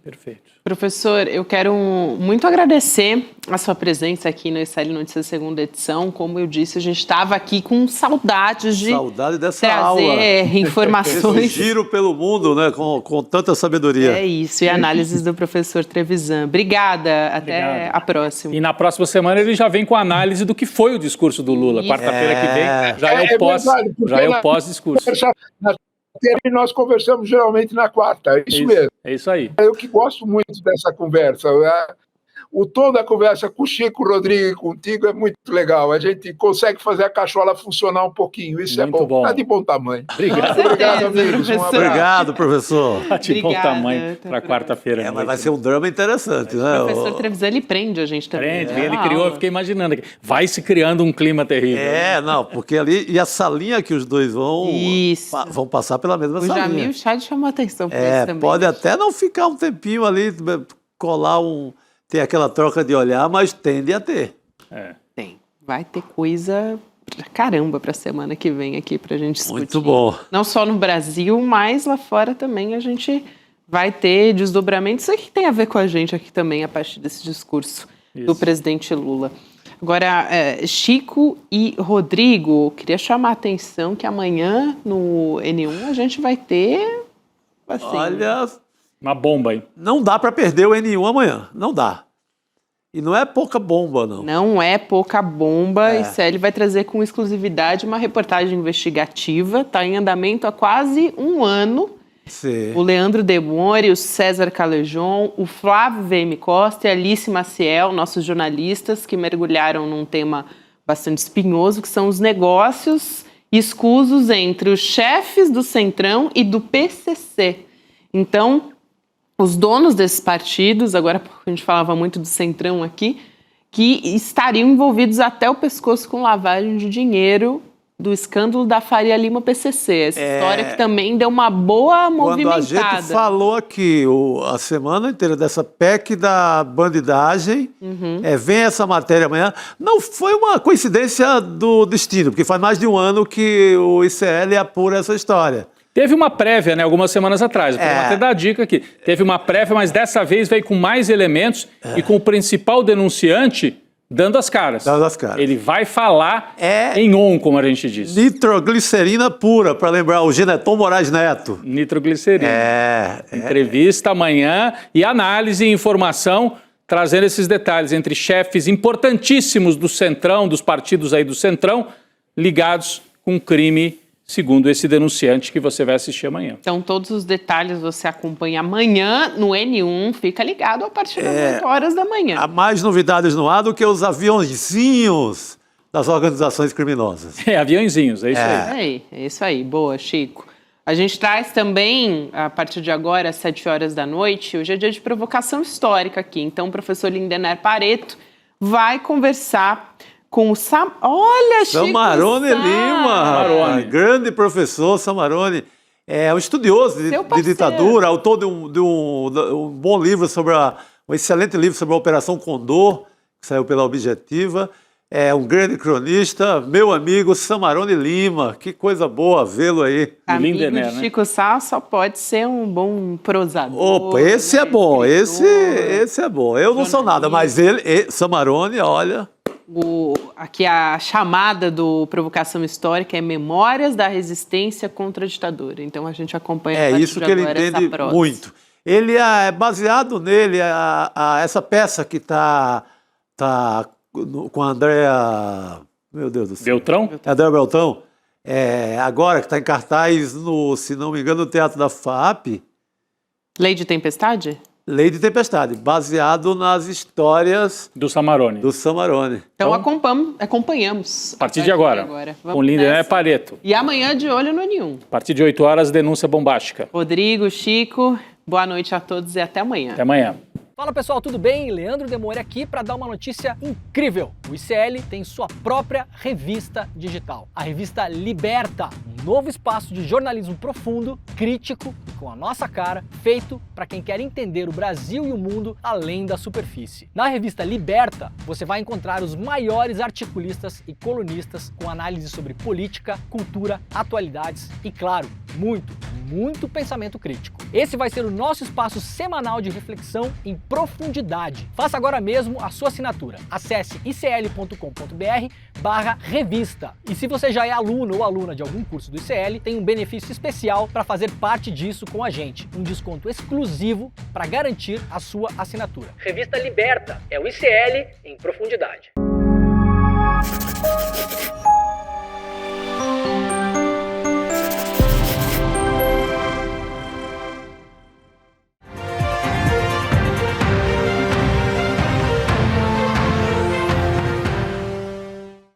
Perfeito.
Professor, eu quero muito agradecer a sua presença aqui no SL Notícias segunda edição. Como eu disse, a gente estava aqui com saudades de
dessa
trazer
aula.
informações.
Esse giro pelo mundo, né, com tanta sabedoria.
É isso, e análises do professor Trevisan. Obrigada, até a próxima.
E na próxima semana ele já vem com a análise do que foi o discurso do Lula. Quarta-feira que vem já é o pós-discurso.
E nós conversamos geralmente na quarta, é isso mesmo.
É isso aí.
Eu que gosto muito dessa conversa. O tom da conversa com o Chico, Rodrigo e contigo é muito legal. A gente consegue fazer a cachola funcionar um pouquinho. Isso muito é bom. Está de bom tamanho.
Obrigado.
Obrigado, amigos. Um abraço.
Obrigado, professor.
Está de bom tamanho para quarta-feira.
Mas vai ser um drama interessante, né?
O professor Trevisan, ele prende a gente também.
Prende, ele criou, eu fiquei imaginando. Vai se criando um clima terrível.
Não, porque ali, e essa linha que os dois vão passar pela mesma salinha.
O Jamil Chad chamou a atenção para isso também.
Pode até não ficar um tempinho ali, colar ter aquela troca de olhar, mas tende a ter.
Tem. Vai ter coisa pra caramba para a semana que vem aqui para a gente discutir.
Muito bom.
Não só no Brasil, mas lá fora também a gente vai ter desdobramentos. Isso aqui tem a ver com a gente aqui também, a partir desse discurso do presidente Lula. Agora, Chico e Rodrigo, queria chamar a atenção que amanhã no N1 a gente vai ter... Assim,
olha...
Uma bomba, hein?
Não dá para perder o N1 amanhã. Não dá. E não é pouca bomba, não.
Não é pouca bomba. E Célio vai trazer com exclusividade uma reportagem investigativa. Está em andamento há quase um ano.
Sim.
O Leandro Demore, o César Calejon, o Flávio VM Costa e a Alice Maciel, nossos jornalistas que mergulharam num tema bastante espinhoso, que são os negócios escusos entre os chefes do Centrão e do PCC. Então... os donos desses partidos, agora a gente falava muito do Centrão aqui, que estariam envolvidos até o pescoço com lavagem de dinheiro do escândalo da Faria Lima PCC. Essa história que também deu uma boa movimentada.
Quando a gente falou aqui a semana inteira dessa PEC da bandidagem, vem essa matéria amanhã, não foi uma coincidência do destino, porque faz mais de um ano que o ICL apura essa história.
Teve uma prévia, né, algumas semanas atrás. Eu vou até dar a dica aqui. Teve uma prévia, mas dessa vez veio com mais elementos e com o principal denunciante dando as caras.
Dando as caras.
Ele vai falar em on, como a gente diz.
Nitroglicerina pura, para lembrar o Geneton Moraes Neto.
Nitroglicerina. Entrevista amanhã e análise e informação, trazendo esses detalhes entre chefes importantíssimos do Centrão, dos partidos aí do Centrão, ligados com crime, segundo esse denunciante que você vai assistir amanhã.
Então, todos os detalhes você acompanha amanhã no N1. Fica ligado a partir das 8 horas da manhã.
Há mais novidades no ar do que os aviãozinhos das organizações criminosas.
Aviãozinhos, é isso aí.
É isso aí. Boa, Chico. A gente traz também, a partir de agora, às 7 horas da noite, hoje é dia de provocação histórica aqui. Então, o professor Lindener Pareto vai conversar com o
Samarone Lima, grande professor Samarone, é um estudioso de ditadura, autor de um bom livro um excelente livro sobre a Operação Condor, que saiu pela Objetiva, é um grande cronista, meu amigo Samarone Lima, que coisa boa vê-lo aí.
Amigo de Chico Sá só pode ser um bom prosador.
Opa, esse é bom, esse é bom. Eu não sou nada, mas Samarone, olha...
Aqui a chamada do Provocação Histórica é Memórias da Resistência contra a Ditadura. Então a gente acompanha
isso que ele entende muito. Ele é baseado nele, essa peça que tá com a Andréa... Meu Deus do céu.
Beltrão?
Andréa Beltrão. Agora que está em cartaz, se não me engano, no Teatro da FAP.
Lei de Tempestade?
Lei de Tempestade, baseado nas histórias
do Samarone.
Então acompanhamos.
A partir de agora. Com Lindenberg Pareto.
E amanhã de olho no N1.
A partir de 8 horas, denúncia bombástica.
Rodrigo, Chico, boa noite a todos e até amanhã.
Até amanhã.
Fala pessoal, tudo bem? Leandro Demore aqui para dar uma notícia incrível. O ICL tem sua própria revista digital, a revista Liberta, um novo espaço de jornalismo profundo, crítico, com a nossa cara, feito para quem quer entender o Brasil e o mundo além da superfície. Na revista Liberta, você vai encontrar os maiores articulistas e colunistas com análise sobre política, cultura, atualidades e, claro, muito pensamento crítico. Esse vai ser o nosso espaço semanal de reflexão em profundidade. Faça agora mesmo a sua assinatura. Acesse icl.com.br/revista. E se você já é aluno ou aluna de algum curso do ICL, tem um benefício especial para fazer parte disso com a gente. Um desconto exclusivo para garantir a sua assinatura. Revista Liberta é o ICL em profundidade.